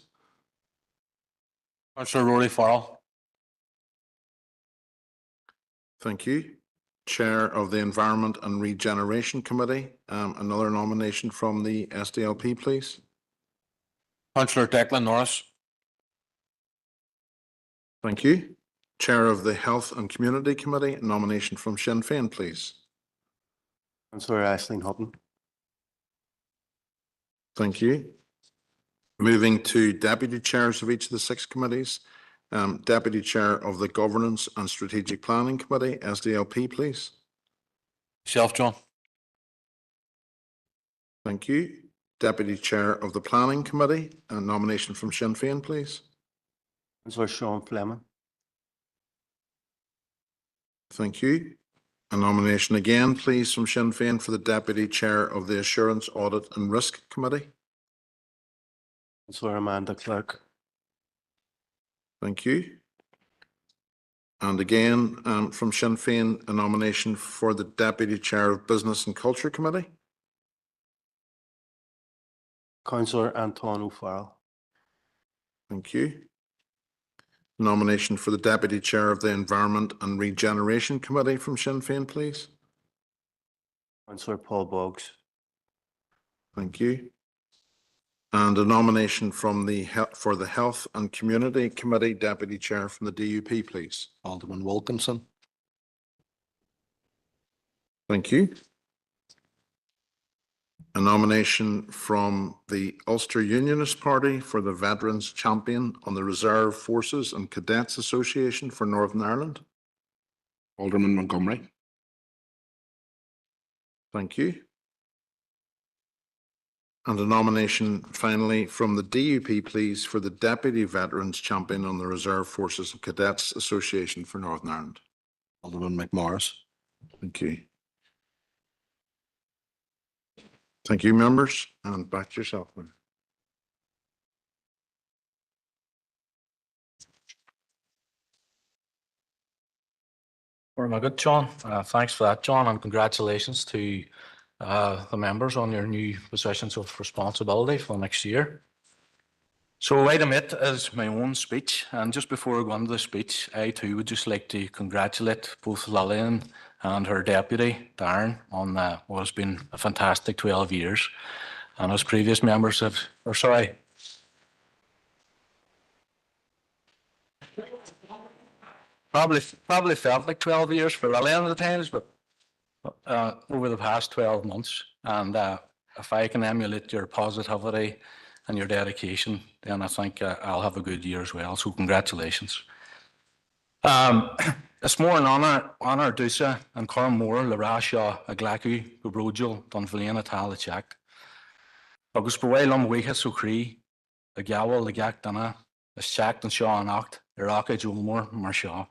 Speaker 12: Councillor Rory Farrell.
Speaker 1: Thank you. Chair of the Environment and Regeneration Committee, another nomination from the SDLP, please.
Speaker 12: Councillor Declan Norris.
Speaker 1: Thank you. Chair of the Health and Community Committee, a nomination from Sinn Féin, please.
Speaker 3: Councillor Aisling Hutton.
Speaker 1: Thank you. Moving to deputy chairs of each of the 6 committees. Deputy Chair of the Governance and Strategic Planning Committee, SDLP, please.
Speaker 12: Myself, John.
Speaker 1: Thank you. Deputy Chair of the Planning Committee, a nomination from Sinn Féin, please.
Speaker 3: Councillor Sean Fleming.
Speaker 1: Thank you. A nomination again, please, from Sinn Féin for the Deputy Chair of the Assurance, Audit and Risk Committee.
Speaker 3: Councillor Amanda Clark.
Speaker 1: Thank you. And again, from Sinn Féin, a nomination for the Deputy Chair of Business and Culture Committee.
Speaker 3: Councillor Anton O'Farrell.
Speaker 1: Thank you. Nomination for the Deputy Chair of the Environment and Regeneration Committee from Sinn Féin, please.
Speaker 3: Councillor Paul Boggs.
Speaker 1: Thank you. And a nomination from for the Health and Community Committee, Deputy Chair from the DUP, please.
Speaker 6: Alderman Wilkinson.
Speaker 1: Thank you. A nomination from the Ulster Unionist Party for the Veterans Champion on the Reserve Forces and Cadets Association for Northern Ireland.
Speaker 7: Alderman Montgomery.
Speaker 1: Thank you. And a nomination finally from the DUP, please, for the Deputy Veterans Champion on the Reserve Forces and Cadets Association for Northern Ireland.
Speaker 6: Alderman McMorris.
Speaker 1: Thank you. Thank you, members, and back to yourself.
Speaker 11: Very good, John. Thanks for that, John, and congratulations to the members on your new positions of responsibility for next year. So item 8 is my own speech, and just before I go into the speech, I too would just like to congratulate both Lillian and her deputy, Darren, on what has been a fantastic 12 years. And as previous members have, probably felt like 12 years for Lillian at times, but over the past 12 months. And if I can emulate your positivity and your dedication, then I think I'll have a good year as well. So congratulations. It's more an honor Dusa and Cormore, Larasha, Aglaku, Gobrodjul, Dunvalian, Atalachak. Agus Bawel Weha Sukri, the Gawal, the Gak Dana, the Shak and Shaw and Act, Iraka, Julmore, Marshaw.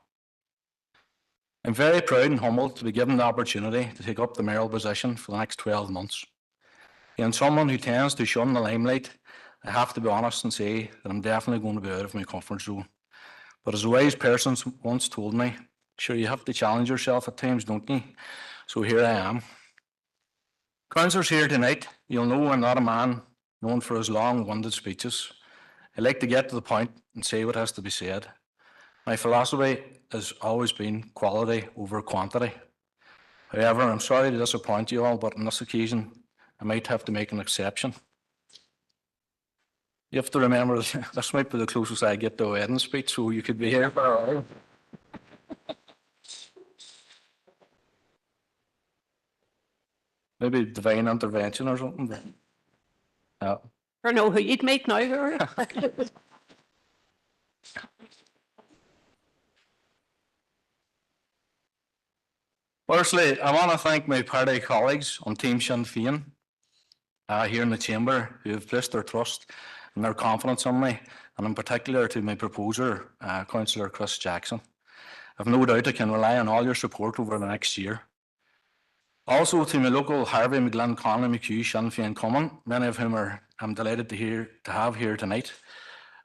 Speaker 11: I'm very proud and humbled to be given the opportunity to take up the mayoral position for the next 12 months. And someone who tends to shun the limelight, I have to be honest and say that I'm definitely going to be out of my comfort zone. But as a wise person once told me, sure, you have to challenge yourself at times, don't you? So here I am. Councillors here tonight, you'll know I'm not a man known for his long-winded speeches. I like to get to the point and say what has to be said. My philosophy has always been quality over quantity. However, I'm sorry to disappoint you all, but on this occasion, I might have to make an exception. You have to remember this might be the closest I get to a wedding speech, so you could be here for a while. Maybe divine intervention or something. Yeah.
Speaker 2: I know who you'd make now, Rory.
Speaker 11: Firstly, I want to thank my party colleagues on Team Sinn Féin here in the chamber who have placed their trust and their confidence in me, and in particular to my proposer, Councillor Chris Jackson. I've no doubt I can rely on all your support over the next year. Also to my local Harvey, McGlynn, Connolly, McHugh, Sinn Féin Common, many of whom I'm delighted to have here tonight.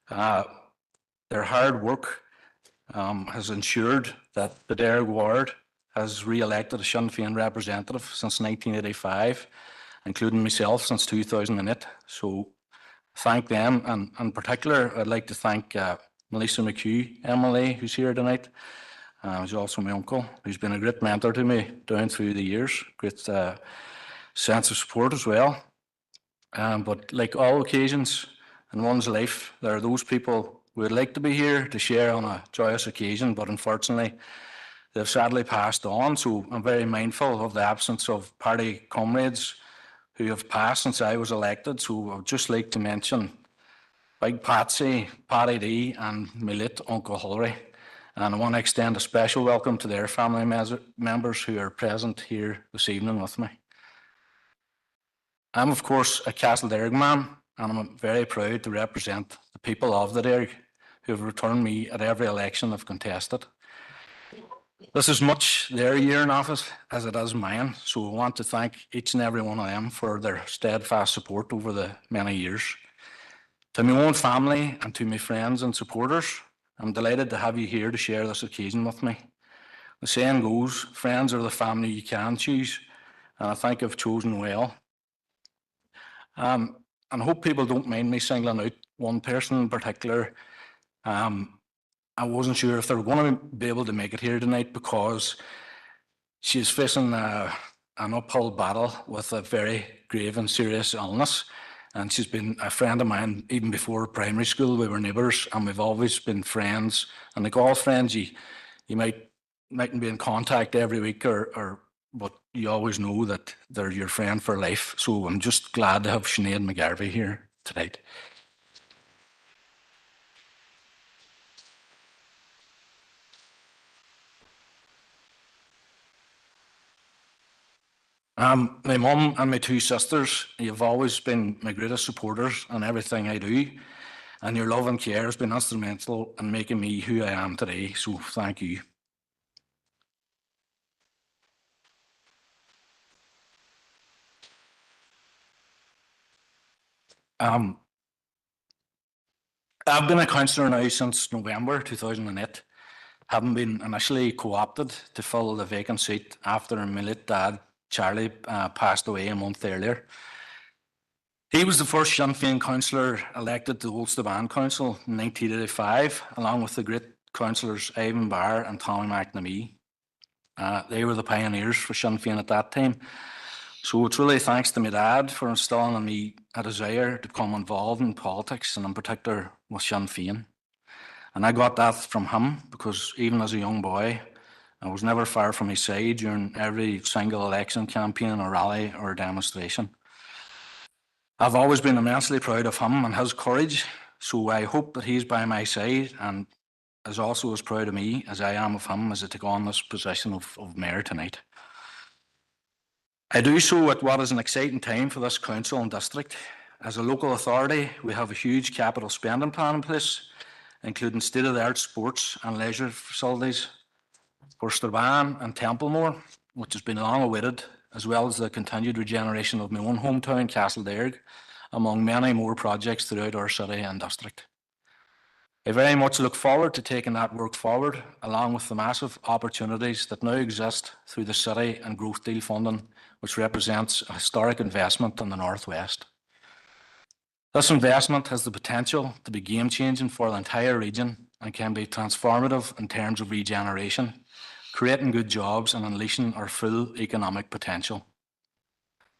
Speaker 11: Their hard work has ensured that the Derg ward has re-elected a Sinn Féin representative since 1985, including myself since 2008. So thank them, and in particular, I'd like to thank Melissa McHugh, Emily, who's here tonight, who's also my uncle, who's been a great mentor to me down through the years, great sense of support as well. But like all occasions in one's life, there are those people who would like to be here to share on a joyous occasion, but unfortunately, they've sadly passed on. So I'm very mindful of the absence of party comrades who have passed since I was elected. So I would just like to mention Big Patsy, Paddy D, and my late Uncle Hullery. And I want to extend a special welcome to their family members who are present here this evening with me. I'm, of course, a Castlederg man, and I'm very proud to represent the people of the Derg who have returned me at every election I've contested. This is much their year in office as it is mine, so I want to thank each and every one of them for their steadfast support over the many years. To my own family and to my friends and supporters, I'm delighted to have you here to share this occasion with me. The saying goes, friends are the family you can choose, and I think I've chosen well. And I hope people don't mind me singling out one person in particular. I wasn't sure if they were going to be able to make it here tonight because she's facing an uphill battle with a very grave and serious illness. And she's been a friend of mine even before primary school. We were neighbours and we've always been friends. And like all friends, you mightn't be in contact every week but you always know that they're your friend for life. So I'm just glad to have Sinead McGarvey here tonight. My mum and my two sisters, you've always been my greatest supporters in everything I do. And your love and care has been instrumental in making me who I am today. So thank you. I've been a councillor now since November 2008, having been initially co-opted to fill the vacant seat after my late dad, Charlie, passed away a month earlier. He was the first Sinn Féin councillor elected to Ulster Band Council in 1985, along with the great councillors Ivan Barr and Tommy McNamee. They were the pioneers for Sinn Féin at that time. So it's really thanks to my dad for instilling in me a desire to become involved in politics and in particular with Sinn Féin. And I got that from him because even as a young boy, I was never far from his side during every single election campaign or rally or demonstration. I've always been immensely proud of him and his courage, so I hope that he's by my side and is also as proud of me as I am of him as I take on this position of mayor tonight. I do so at what is an exciting time for this council and district. As a local authority, we have a huge capital spending plan in place, including state-of-the-art sports and leisure facilities for Strabane and Templemore, which has been long awaited, as well as the continued regeneration of my own hometown, Castlederg, among many more projects throughout our city and district. I very much look forward to taking that work forward, along with the massive opportunities that now exist through the city and growth deal funding, which represents a historic investment in the Northwest. This investment has the potential to be game-changing for the entire region and can be transformative in terms of regeneration, creating good jobs and unleashing our full economic potential.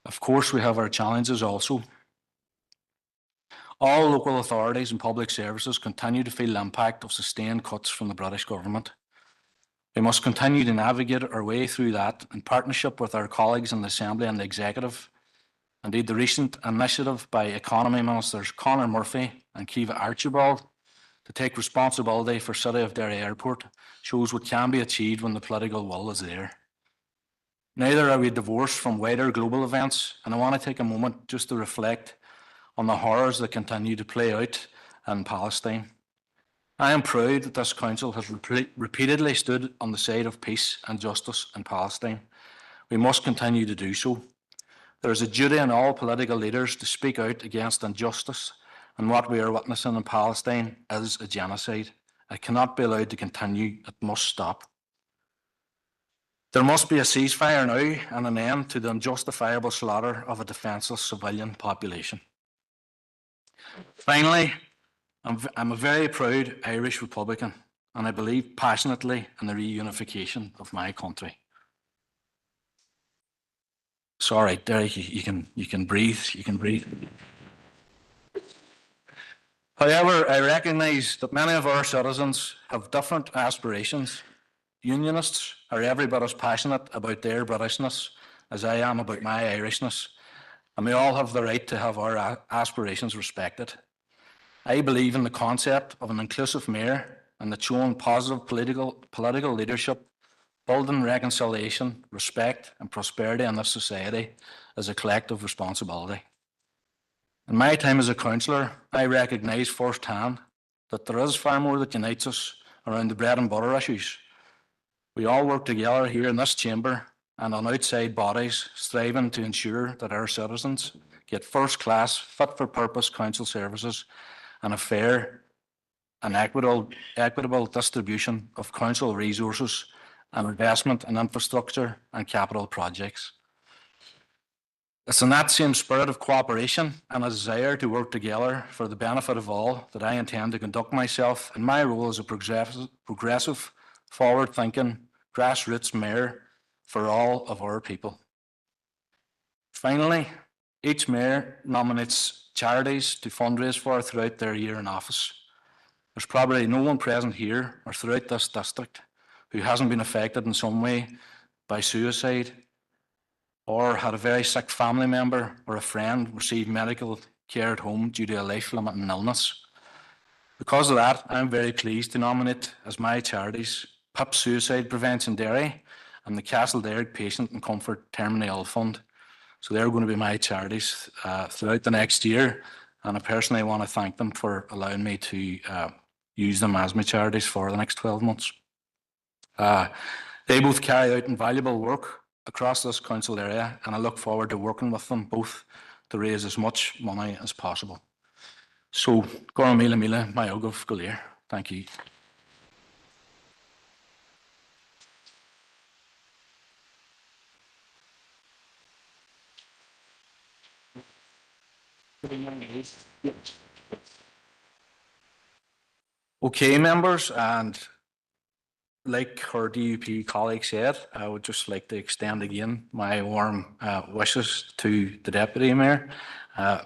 Speaker 11: Of course, we have our challenges also. All local authorities and public services continue to feel the impact of sustained cuts from the British government. We must continue to navigate our way through that in partnership with our colleagues in the Assembly and the Executive. Indeed, the recent initiative by Economy Ministers Conor Murphy and Kiva Archibald to take responsibility for City of Derry Airport shows what can be achieved when the political will is there. Neither are we divorced from wider global events, and I want to take a moment just to reflect on the horrors that continue to play out in Palestine. I am proud that this council has repeatedly stood on the side of peace and justice in Palestine. We must continue to do so. There is a duty on all political leaders to speak out against injustice, and what we are witnessing in Palestine is a genocide. It cannot be allowed to continue. It must stop. There must be a ceasefire now and an end to the unjustifiable slaughter of a defenceless civilian population. Finally, I'm a very proud Irish Republican, and I believe passionately in the reunification of my country. Sorry, Derek, you can breathe. You can breathe. However, I recognise that many of our citizens have different aspirations. Unionists are every bit as passionate about their Britishness as I am about my Irishness, and we all have the right to have our aspirations respected. I believe in the concept of an inclusive mayor and that showing positive political leadership, building reconciliation, respect and prosperity in this society is a collective responsibility. In my time as a councillor, I recognise firsthand that there is far more that unites us around the bread and butter issues. We all work together here in this chamber and on outside bodies, striving to ensure that our citizens get first-class, fit-for-purpose council services and a fair and equitable distribution of council resources and investment in infrastructure and capital projects. It's in that same spirit of cooperation and a desire to work together for the benefit of all that I intend to conduct myself in my role as a progressive, forward-thinking, grassroots mayor for all of our people. Finally, each mayor nominates charities to fundraise for throughout their year in office. There's probably no one present here or throughout this district who hasn't been affected in some way by suicide or had a very sick family member or a friend receive medical care at home due to a life-limiting illness. Because of that, I'm very pleased to nominate as my charities PIP Suicide Prevention Derry and the Castle Derrick Patient and Comfort Terminally Ill Fund. So they're going to be my charities throughout the next year, and I personally want to thank them for allowing me to use them as my charities for the next 12 months. They both carry out invaluable work across this council area, and I look forward to working with them both to raise as much money as possible. So, Gora Mila Mila, my Ogov Galir. Thank you. Okay, members, and like our DUP colleague said, I would just like to extend again my warm wishes to the Deputy Mayor, Alderman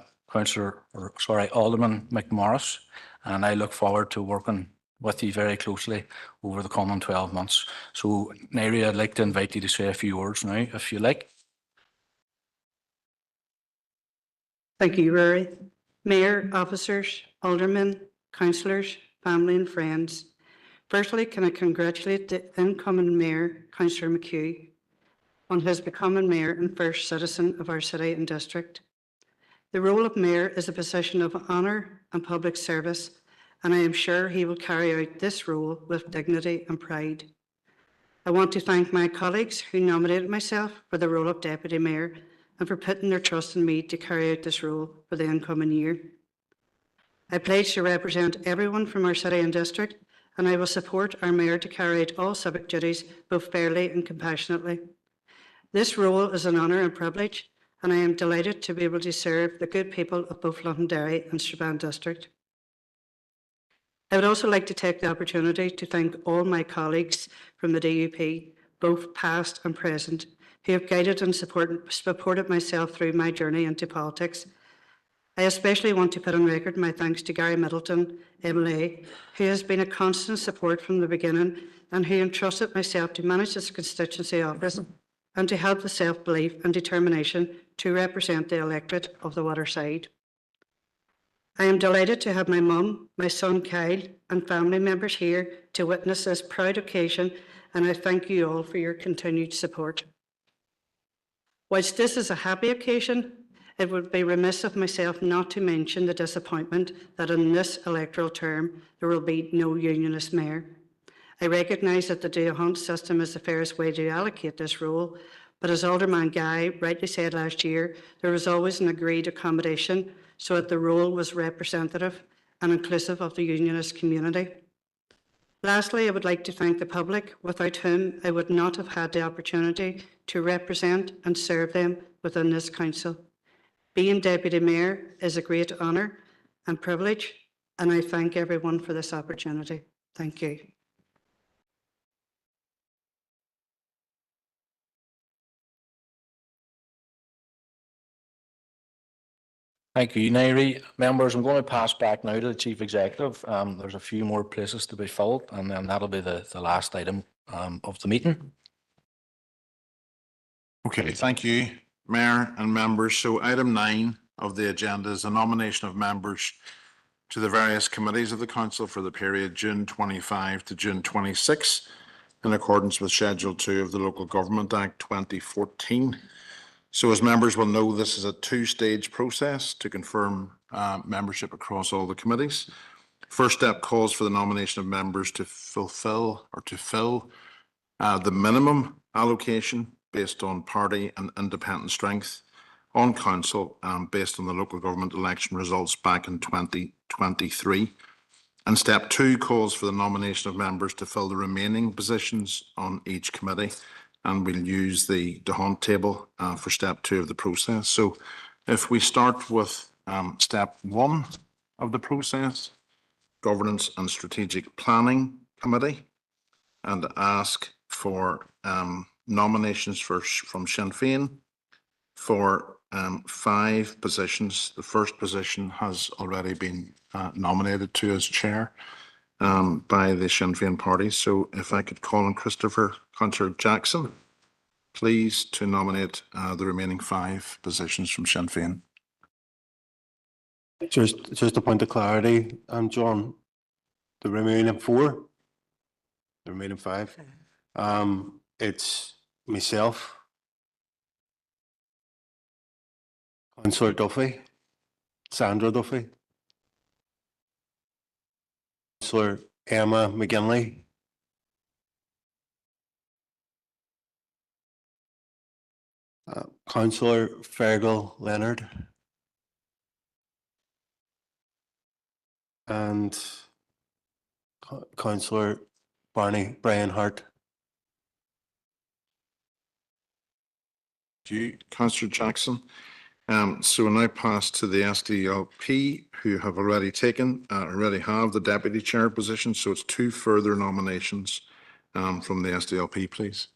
Speaker 11: McMorris, and I look forward to working with you very closely over the coming 12 months. So, Nairi, I'd like to invite you to say a few words now, if you like.
Speaker 2: Thank you, Rory. Mayor, officers, aldermen, councillors, family and friends. Firstly, can I congratulate the incoming Mayor, Councillor McHugh, on his becoming Mayor and first citizen of our city and district. The role of Mayor is a position of honour and public service, and I am sure he will carry out this role with dignity and pride. I want to thank my colleagues who nominated myself for the role of Deputy Mayor and for putting their trust in me to carry out this role for the incoming year. I pledge to represent everyone from our city and district, and I will support our Mayor to carry out all civic duties both fairly and compassionately. This role is an honour and privilege, and I am delighted to be able to serve the good people of both Londonderry and Strabane district. I would also like to take the opportunity to thank all my colleagues from the DUP, both past and present, who have guided and supported myself through my journey into politics. I especially want to put on record my thanks to Gary Middleton, MLA, who has been a constant support from the beginning and who entrusted myself to manage this constituency office and to have the self-belief and determination to represent the electorate of the Waterside. I am delighted to have my mum, my son Kyle and family members here to witness this proud occasion, and I thank you all for your continued support. Whilst this is a happy occasion, it would be remiss of myself not to mention the disappointment that in this electoral term there will be no unionist mayor. I recognise that the do-a-hunt system is the fairest way to allocate this role, but as Alderman Guy rightly said last year, there was always an agreed accommodation so that the role was representative and inclusive of the unionist community. Lastly, I would like to thank the public, without whom I would not have had the opportunity to represent and serve them within this council. Being Deputy Mayor is a great honour and privilege, and I thank everyone for this opportunity. Thank you.
Speaker 11: Thank you, Nairi. Members, I'm going to pass back now to the Chief Executive. There's a few more places to be filled, and then that'll be the last item of the meeting.
Speaker 1: Okay, thank you, Mayor and members. So item 9 of the agenda is the nomination of members to the various committees of the council for the period June 25 to June 26, in accordance with Schedule 2 of the Local Government Act 2014. So as members will know, this is a two-stage process to confirm membership across all the committees. First step calls for the nomination of members to fill the minimum allocation based on party and independent strength on council based on the local government election results back in 2023. And step 2 calls for the nomination of members to fill the remaining positions on each committee. And we'll use the D'Hondt table for step 2 of the process. So if we start with step 1 of the process, Governance and Strategic Planning Committee, and ask for nominations from Sinn Féin for 5 positions. The first position has already been nominated to as chair by the Sinn Féin party. So if I could call on Councillor Jackson, please, to nominate the remaining 5 positions from Sinn Féin.
Speaker 3: Just a point of clarity, John, the remaining 4, the remaining 5, it's myself, Councillor Duffy, Sandra Duffy, Councillor Emma McGinley, Councillor Fergal Leonard, and Councillor Brian Hart.
Speaker 1: Thank you, Councillor Jackson. So we'll now pass to the SDLP, who have already have the deputy chair position. So it's 2 further nominations from the SDLP, please.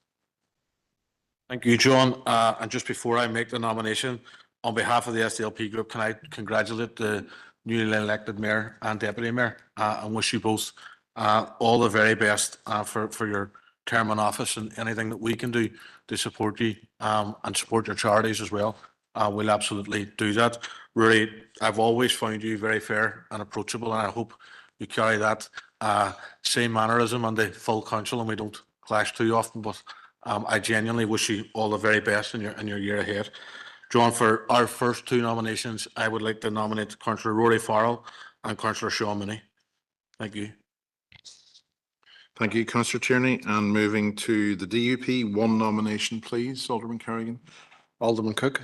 Speaker 12: Thank you, John. And just before I make the nomination, on behalf of the SDLP group, can I congratulate the newly elected mayor and deputy mayor and wish you both all the very best for your term in office, and anything that we can do to support you and support your charities as well. We'll absolutely do that. Rory, I've always found you very fair and approachable, and I hope you carry that same mannerism on the full council and we don't clash too often. But I genuinely wish you all the very best in your year ahead. John, for our first 2 nominations, I would like to nominate Councillor Rory Farrell and Councillor Sean Mooney. Thank you.
Speaker 1: Thank you, Councillor Tierney. And moving to the DUP, 1 nomination, please, Alderman Kerrigan.
Speaker 6: Alderman Cook.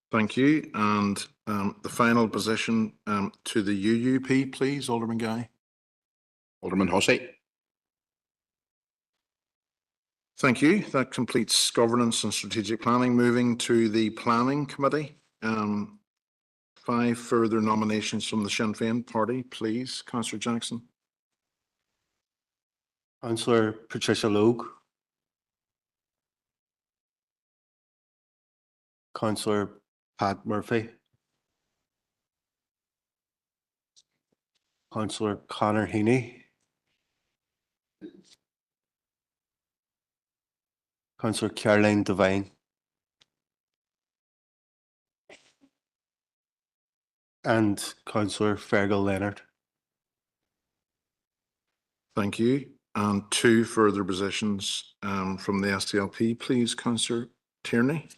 Speaker 1: Thank you. And the final position to the UUP, please, Alderman Guy.
Speaker 7: Alderman Hussey.
Speaker 1: Thank you. That completes governance and strategic planning. Moving to the planning committee. 5 further nominations from the Sinn Féin party, please, Councillor Jackson.
Speaker 3: Councillor Patricia Logue, Councillor Pat Murphy, Councillor Conor Heaney, Councillor Caroline Devine, and Councillor Fergal Leonard.
Speaker 1: Thank you. And 2 further positions from the SDLP, please, Councillor Tierney.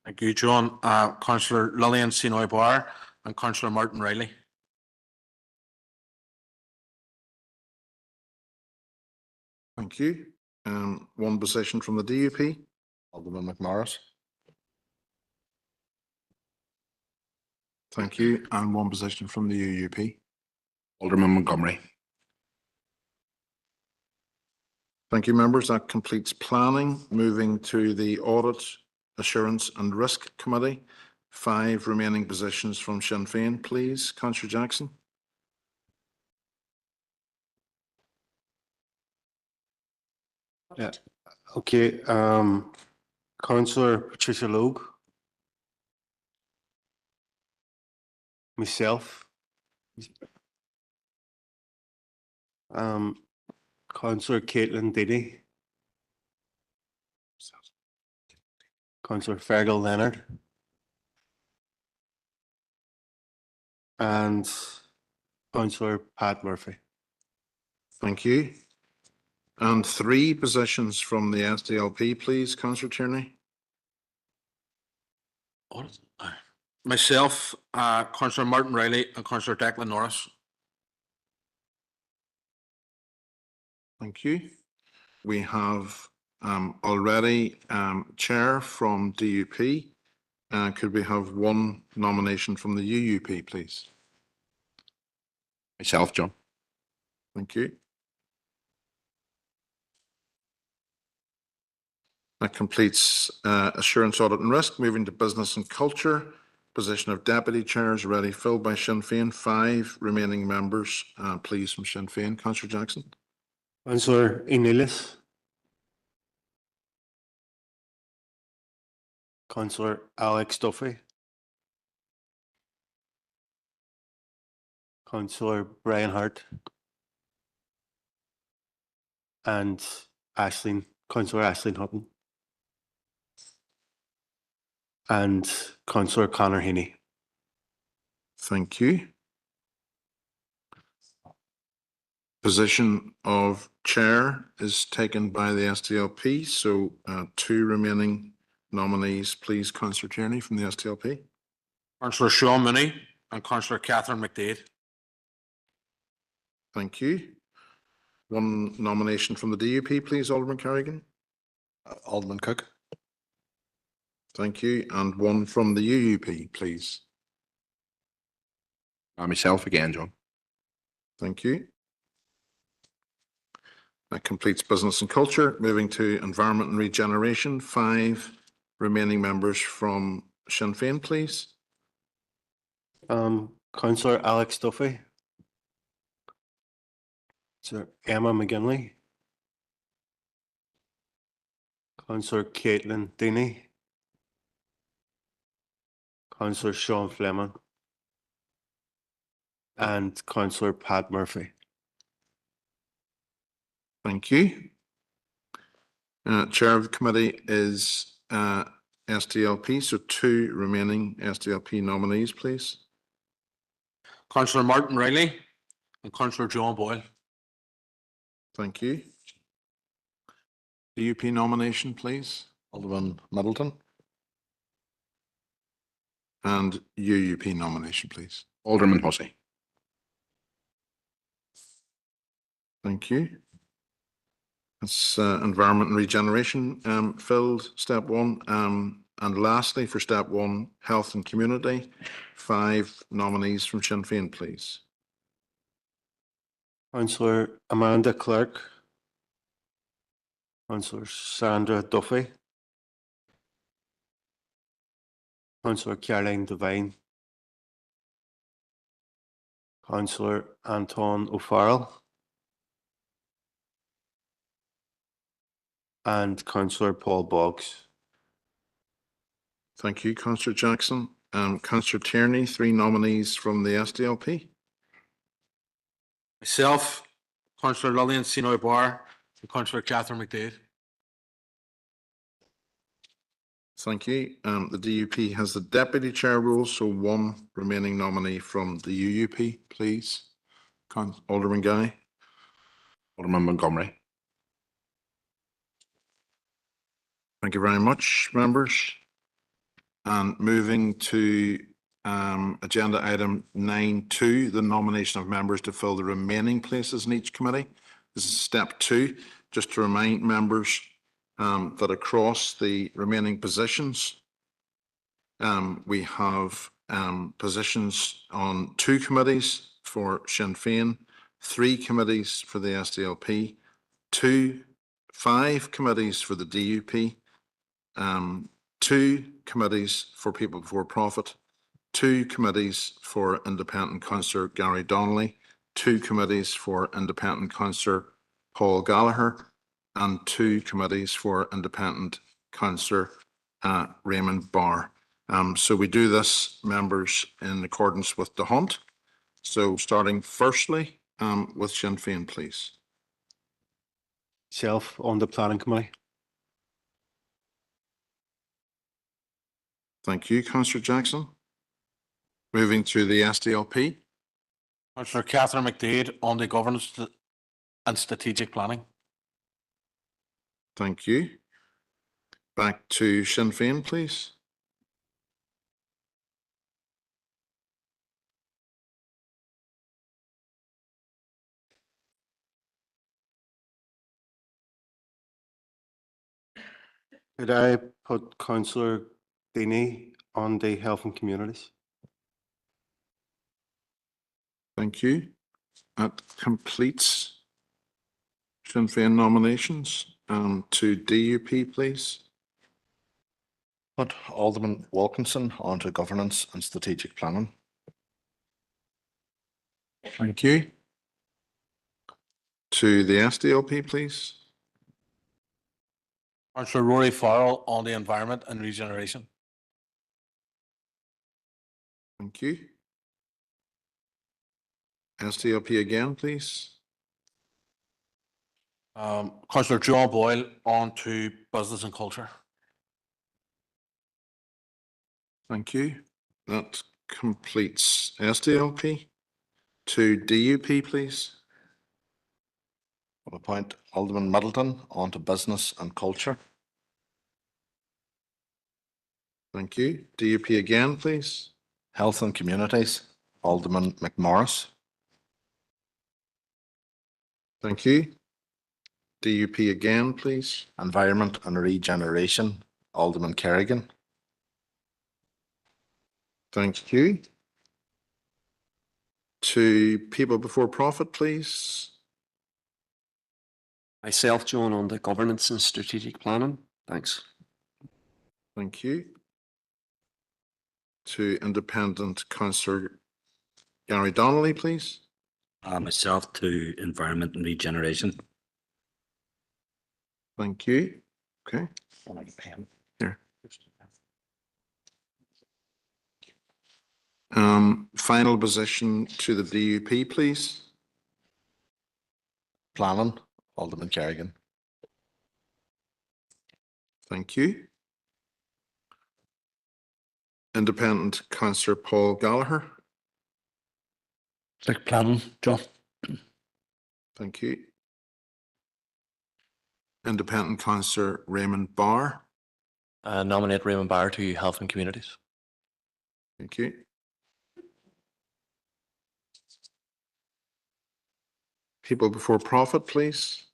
Speaker 12: Thank you, John. Councillor Lillian Sinoy Barr and Councillor Martin Riley.
Speaker 1: Thank you. 1 position from the DUP.
Speaker 6: Alderman McMorris.
Speaker 1: Thank you. And 1 position from the UUP.
Speaker 7: Alderman Montgomery.
Speaker 1: Thank you, members. That completes planning. Moving to the Audit, Assurance and Risk Committee. 5 remaining positions from Sinn Féin, please. Councillor Jackson.
Speaker 3: Yeah. Okay, Councillor Patricia Logue. Myself. Councillor Caitlin Diddy. Councillor Fergal Leonard. And Councillor Pat Murphy.
Speaker 1: Thank you. And 3 positions from the SDLP, please. Councillor Tierney.
Speaker 12: Myself, Councillor Martin Riley and Councillor Declan Norris.
Speaker 1: Thank you. We have already chair from DUP. Could we have 1 nomination from the UUP, please?
Speaker 7: Myself, John.
Speaker 1: Thank you. That completes assurance, audit and risk. Moving to business and culture. Position of deputy chair is already filled by Sinn Féin. 5 remaining members, please, from Sinn Féin. Councillor Jackson.
Speaker 3: Councillor Enelis. Councillor Alex Duffy. Councillor Brian Hart. And Councillor Aisling Hutton. And Councillor Conor Heaney.
Speaker 1: Thank you. Position of chair is taken by the SDLP. So 2 remaining nominees, please. Councillor Tierney from the SDLP.
Speaker 12: Councillor Sean Mooney and Councillor Catherine McDade.
Speaker 1: Thank you. 1 nomination from the DUP, please. Alderman Carrigan.
Speaker 6: Alderman Cook.
Speaker 1: Thank you. And 1 from the UUP, please.
Speaker 7: Myself again, John.
Speaker 1: Thank you. That completes business and culture. Moving to environment and regeneration. 5 remaining members from Sinn Féin, please.
Speaker 3: Councillor Alex Duffy. Sir Emma McGinley. Councillor Caitlin Deeney. Councillor Sean Fleming. And Councillor Pat Murphy.
Speaker 1: Thank you. Chair of the committee is SDLP, so 2 remaining SDLP nominees, please.
Speaker 12: Councillor Martin Riley and Councillor John Boyle.
Speaker 1: Thank you. DUP nomination, please.
Speaker 6: Alderman Middleton.
Speaker 1: And UUP nomination, please.
Speaker 7: Alderman Hussey.
Speaker 1: Thank you. That's environment and regeneration filled, step 1. And lastly, for step 1, health and community, 5 nominees from Sinn Féin, please.
Speaker 3: Councillor Amanda Clark. Councillor Sandra Duffy. Councillor Caroline Devine. Councillor Anton O'Farrell. And Councillor Paul Boggs.
Speaker 1: Thank you, Councillor Jackson. Councillor Tierney, 3 nominees from the SDLP.
Speaker 12: Myself, Councillor Lillian Sinoy Barr and Councillor Catherine McDade.
Speaker 1: Thank you. The DUP has the deputy chair role, so 1 remaining nominee from the UUP, please. Alderman Guy.
Speaker 7: Alderman Montgomery.
Speaker 1: Thank you very much, members. And moving to agenda item 9.2, the nomination of members to fill the remaining places in each committee. This is step 2, just to remind members that across the remaining positions, we have positions on 2 committees for Sinn Féin, 3 committees for the SDLP, 5 committees for the DUP, 2 committees for People Before Profit, 2 committees for Independent Councillor Gary Donnelly, 2 committees for Independent Councillor Paul Gallagher, and 2 committees for Independent Councillor Raymond Barr. So we do this, members, in accordance with the hunt. So starting firstly with Sinn Féin, please.
Speaker 3: Self on the planning committee.
Speaker 1: Thank you, Councillor Jackson. Moving to the SDLP.
Speaker 12: Councillor Catherine McDade on the governance and strategic planning.
Speaker 1: Thank you. Back to Sinn Féin, please.
Speaker 3: Could I put Councillor Deeney on the Health and Communities?
Speaker 1: Thank you. That completes Sinn Féin nominations. To DUP, please.
Speaker 6: Put Alderman Wilkinson onto governance and strategic planning.
Speaker 1: Thank you. To the SDLP, please.
Speaker 12: Councillor Rory Farrell on the environment and regeneration.
Speaker 1: Thank you. SDLP again, please.
Speaker 12: Councillor John Boyle on to business and culture.
Speaker 1: Thank you. That completes SDLP. To DUP, please.
Speaker 6: I'll appoint Alderman Middleton onto business and culture.
Speaker 1: Thank you. DUP again, please.
Speaker 6: Health and communities, Alderman McMorris.
Speaker 1: Thank you. DUP again, please.
Speaker 6: Environment and regeneration, Alderman Kerrigan.
Speaker 1: Thank you. To People Before Profit, please.
Speaker 8: Myself, John, on the governance and strategic planning. Thanks.
Speaker 1: Thank you. To Independent Councillor Gary Donnelly, please.
Speaker 9: Myself to environment and regeneration.
Speaker 1: Thank you. Okay. Here. Final position to the DUP, please.
Speaker 6: Planning, Alderman Kerrigan.
Speaker 1: Thank you. Independent Councillor Paul Gallagher.
Speaker 10: Take planning, John.
Speaker 1: Thank you. Independent Councillor Raymond Barr.
Speaker 13: Nominate Raymond Barr to Health and Communities.
Speaker 1: Thank you. People Before Profit, please.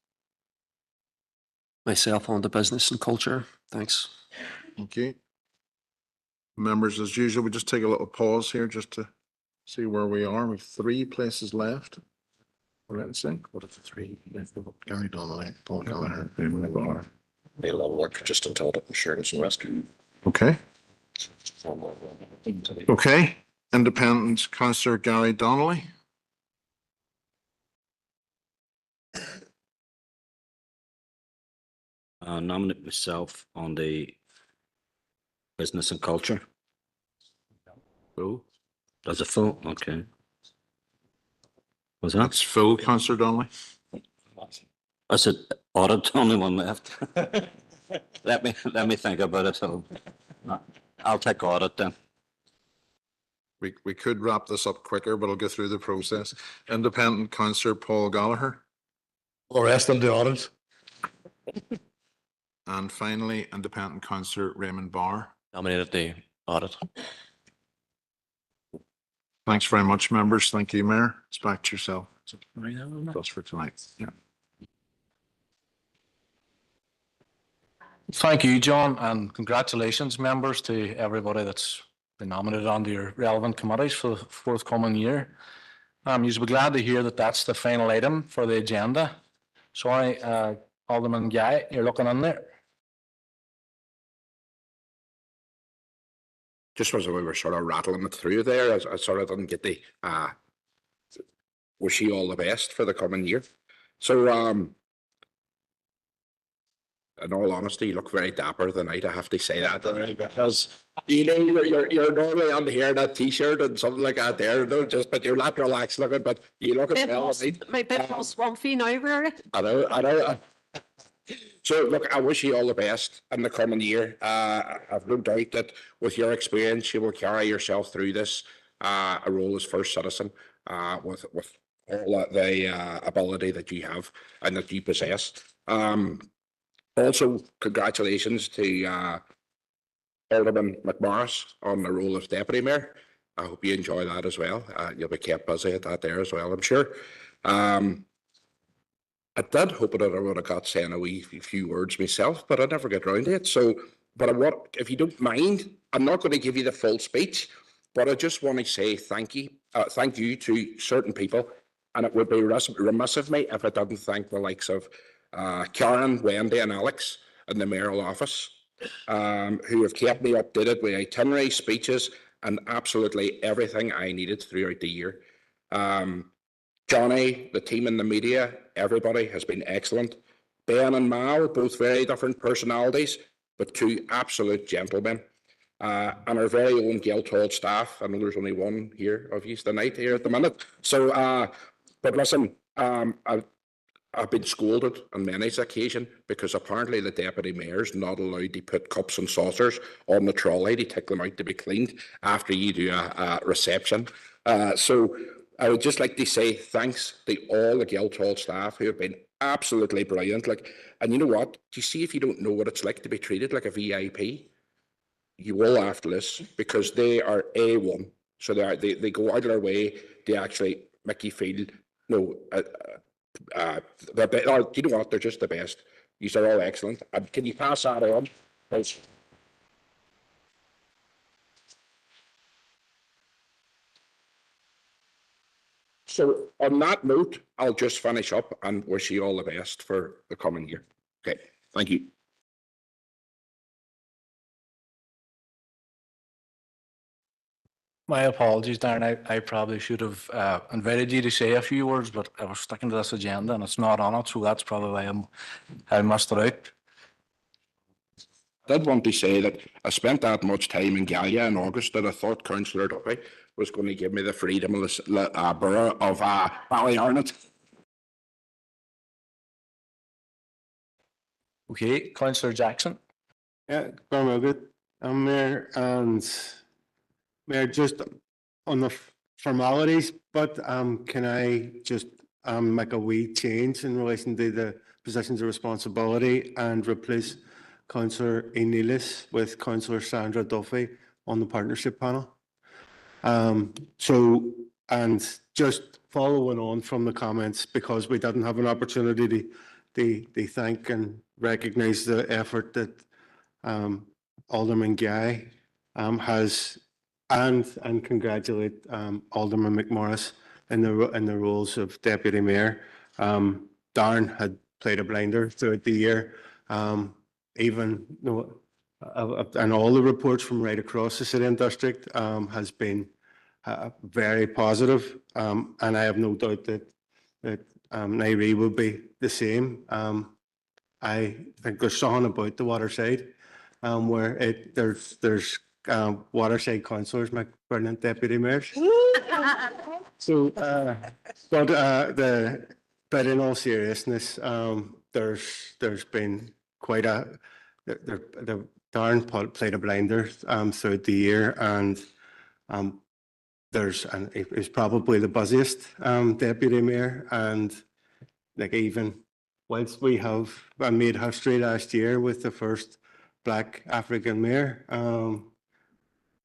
Speaker 8: Myself on the business and culture. Thanks.
Speaker 1: Thank you. Members, as usual, we just take a little pause here just to see where we are. We have 3 places left. Let's think. What are the 3? Gary Donnelly, Paul Gallagher, Raymond Barr.
Speaker 6: Need a little work just until the insurance and rescue.
Speaker 1: Okay. Okay. Independent Councillor Gary Donnelly.
Speaker 9: Nominate myself on the business and culture.
Speaker 1: Full.
Speaker 9: Does it full? Okay. Was that?
Speaker 1: That's full, Councillor Donnelly.
Speaker 9: I said audit, only one left. Let me think about it. I'll take audit then.
Speaker 1: We could wrap this up quicker, but I'll go through the process. Independent Councillor Paul Gallagher.
Speaker 10: The rest of the audit.
Speaker 1: And finally, Independent Councillor Raymond Barr.
Speaker 13: Nominated the audit.
Speaker 1: Thanks very much, members. Thank you, Mayor. It's back to yourself. That's for tonight. Yeah.
Speaker 11: Thank you, John, and congratulations, members, to everybody that's been nominated onto your relevant committees for the forthcoming year. You'll be glad to hear that that's the final item for the agenda. Sorry, Alderman Guy, you're looking in there.
Speaker 7: just as we were sort of rattling it through there, I sort of didn't get the wish you all the best for the coming year. So, in all honesty, you look very dapper tonight. I have to say that, because you know you're normally on here in a t-shirt and something like that. There, no, just but you're not relaxed looking, but you look at well tonight.
Speaker 5: My bit all swampy now, Rory.
Speaker 7: I know. So look, I wish you all the best in the coming year. I've no doubt that with your experience, you will carry yourself through this a role as first citizen with all the ability that you have and that you possess. Also, congratulations to Alderman McMorris on the role of Deputy Mayor. I hope you enjoy that as well. You'll be kept busy at that there as well, I'm sure. I did hope that I would have got saying a few words myself, but I never get round to it. So, but if you don't mind, I'm not going to give you the full speech, but I just want to say thank you to certain people, and it would be remiss of me if I didn't thank the likes of Karen, Wendy, and Alex in the mayoral office, who have kept me updated with itinerary, speeches, and absolutely everything I needed throughout the year. Johnny, the team in the media, everybody has been excellent. Ben and Mal, both very different personalities, but two absolute gentlemen. And our very own Guildhall staff. I know there's only one here of you tonight here at the minute. So, but listen, I've been scolded on many occasions because apparently the deputy mayor's not allowed to put cups and saucers on the trolley to take them out to be cleaned after you do a reception. So I would just like to say thanks to all the Guildhall staff who have been absolutely brilliant. And you know what? Do you see, if you don't know what it's like to be treated like a VIP, you will after this, because they are A1. So they go out of their way to actually make you feel, you know what? They're just the best. These are all excellent. And can you pass that on? Please. So on that note, I'll just finish up and wish you all the best for the coming year. Okay, thank you.
Speaker 11: My apologies, Darren. I probably should have invited you to say a few words, but I was sticking to this agenda and it's not on it, so that's probably why I missed it out.
Speaker 7: I did want to say that I spent that much time in Gallia in August that I thought Councillor Duffy was going to give me the freedom of the borough of Ballyarnett.
Speaker 11: Okay, Councillor Jackson.
Speaker 3: Yeah, very good. I'm Mayor, and Mayor, just on the formalities, but can I just make a wee change in relation to the positions of responsibility and replace Councillor Enelis with Councillor Sandra Duffy on the partnership panel? So, and just following on from the comments, because we didn't have an opportunity to thank and recognise the effort that Alderman Guy has, and congratulate Alderman McMorris in the roles of Deputy Mayor. Darren had played a blinder throughout the year. Even and all the reports from right across the City and District has been very positive, and I have no doubt that Nairi will be the same. I think there's something about the Waterside where there's Waterside councillors make brilliant deputy mayors. So, but in all seriousness, there's been quite the Darren played a blinder throughout the year, and it's probably the busiest deputy mayor, and like even whilst we have made history last year with the first Black African mayor,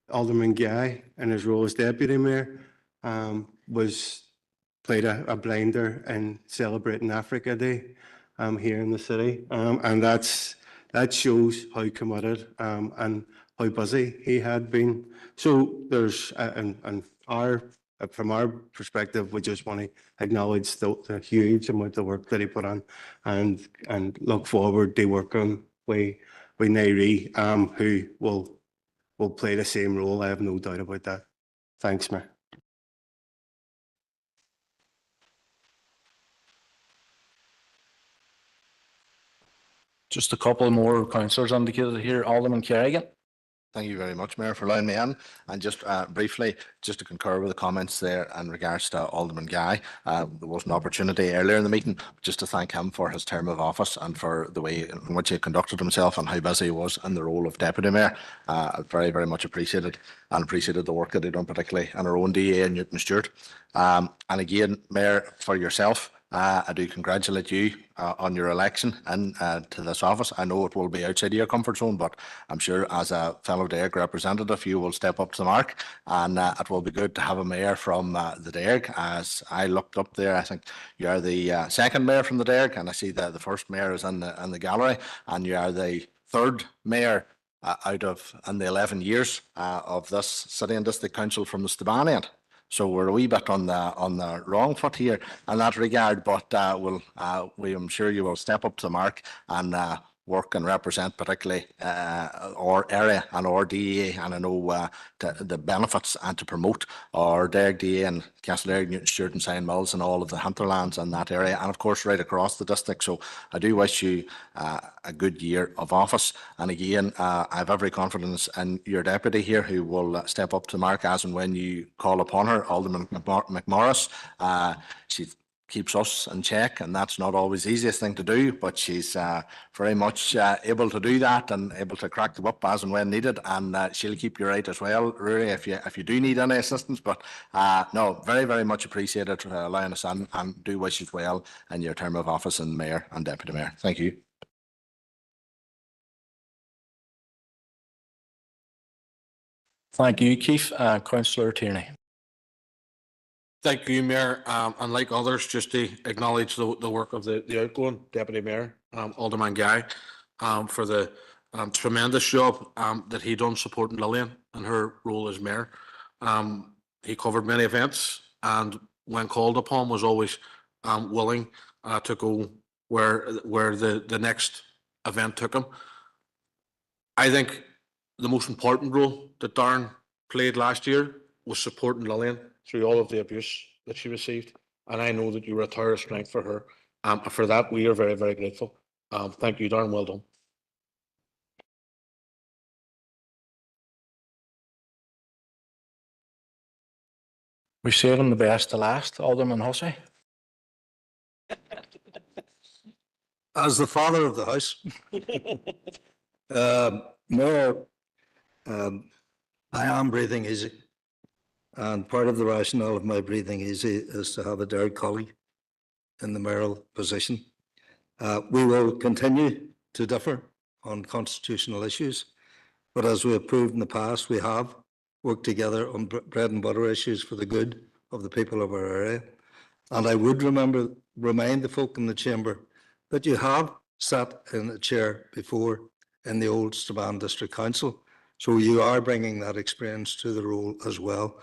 Speaker 3: Alderman Guy, in his role as deputy mayor, played a blinder in celebrating Africa Day here in the city, and that shows how committed and how busy he had been. So there's from our perspective, we just want to acknowledge the huge amount of work that he put on, and look forward to working with Nairi, who will will play the same role. I have no doubt about that. Thanks, Mayor.
Speaker 11: Just a couple more councillors indicated here. Alderman Kerrigan.
Speaker 6: Thank you very much, Mayor, for allowing me in. And just briefly, just to concur with the comments there in regards to Alderman Guy, there was an opportunity earlier in the meeting just to thank him for his term of office and for the way in which he conducted himself and how busy he was in the role of Deputy Mayor. Very, very much appreciated, and appreciated the work that he done, particularly in our own DA in Newton Stewart. And again, Mayor, for yourself, I do congratulate you on your election and to this office. I know it will be outside of your comfort zone, but I'm sure as a fellow Derg representative, you will step up to the mark, and it will be good to have a mayor from the Derg. As I looked up there, I think you are the second mayor from the Derg, and I see that the first mayor is in the gallery, and you are the third mayor out of in the 11 years of this city and district council from the Staban end. So we're a wee bit on the wrong foot here in that regard, but I'm sure you will step up to the mark and work and represent particularly our area and our DA, and I know the benefits and to promote our Derg DA and Castlereagh, Newton Stewart and Sign Mills and all of the hinterlands in that area, and of course right across the district. So I do wish you a good year of office, and again I have every confidence in your deputy here who will step up to the mark as and when you call upon her, Alderman McMorris. She keeps us in check, and that's not always the easiest thing to do, but she's very much able to do that and able to crack the whip as and when needed, and she'll keep you right as well, Rory, if you do need any assistance. But no, very, very much appreciated allowing us in, and do wish you well in your term of office and Mayor and Deputy Mayor. Thank you.
Speaker 11: Thank you, Keith. Councillor Tierney.
Speaker 12: Thank you, Mayor. And like others, just to acknowledge the work of the outgoing Deputy Mayor, Alderman Guy, for the tremendous job that he done supporting Lillian in her role as Mayor. He covered many events, and when called upon was always willing to go where the next event took him. I think the most important role that Darren played last year was supporting Lillian through all of the abuse that she received. And I know that you were a tower of strength for her. For that, we are very, very grateful. Thank you, Darren. Well done.
Speaker 11: We're saving the best to last. Alderman Hussey.
Speaker 14: As the father of the house, Mayor, I am breathing easy. And part of the rationale of my breathing easy is to have a Derg colleague in the mayoral position. We will continue to differ on constitutional issues, but as we have proved in the past, we have worked together on bread and butter issues for the good of the people of our area. And I would remind the folk in the chamber that you have sat in a chair before in the old Staban District Council. So you are bringing that experience to the role as well.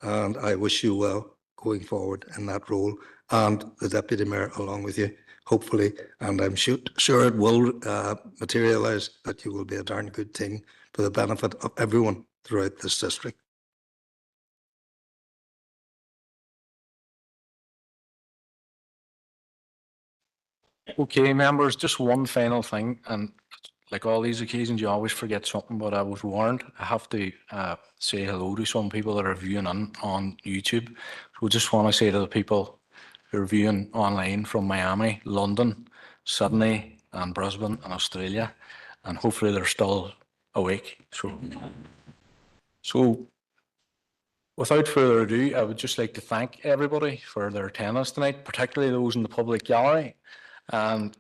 Speaker 14: And I wish you well going forward in that role, and the Deputy Mayor along with you, hopefully. And I'm sure it will materialise that you will be a darn good team for the benefit of everyone throughout this district.
Speaker 11: Okay, members, just one final thing, and like all these occasions, you always forget something, but I was warned. I have to say hello to some people that are viewing on YouTube. So I just want to say to the people who are viewing online from Miami, London, Sydney, and Brisbane, and Australia, and hopefully they're still awake. So without further ado, I would just like to thank everybody for their attendance tonight, particularly those in the public gallery. And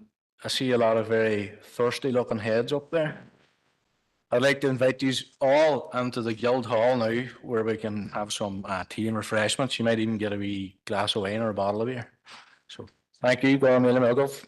Speaker 11: I see a lot of very thirsty looking heads up there. I'd like to invite you all into the Guild Hall now, where we can have some tea and refreshments. You might even get a wee glass of wine or a bottle of beer. So thank you, Goran William Elgov.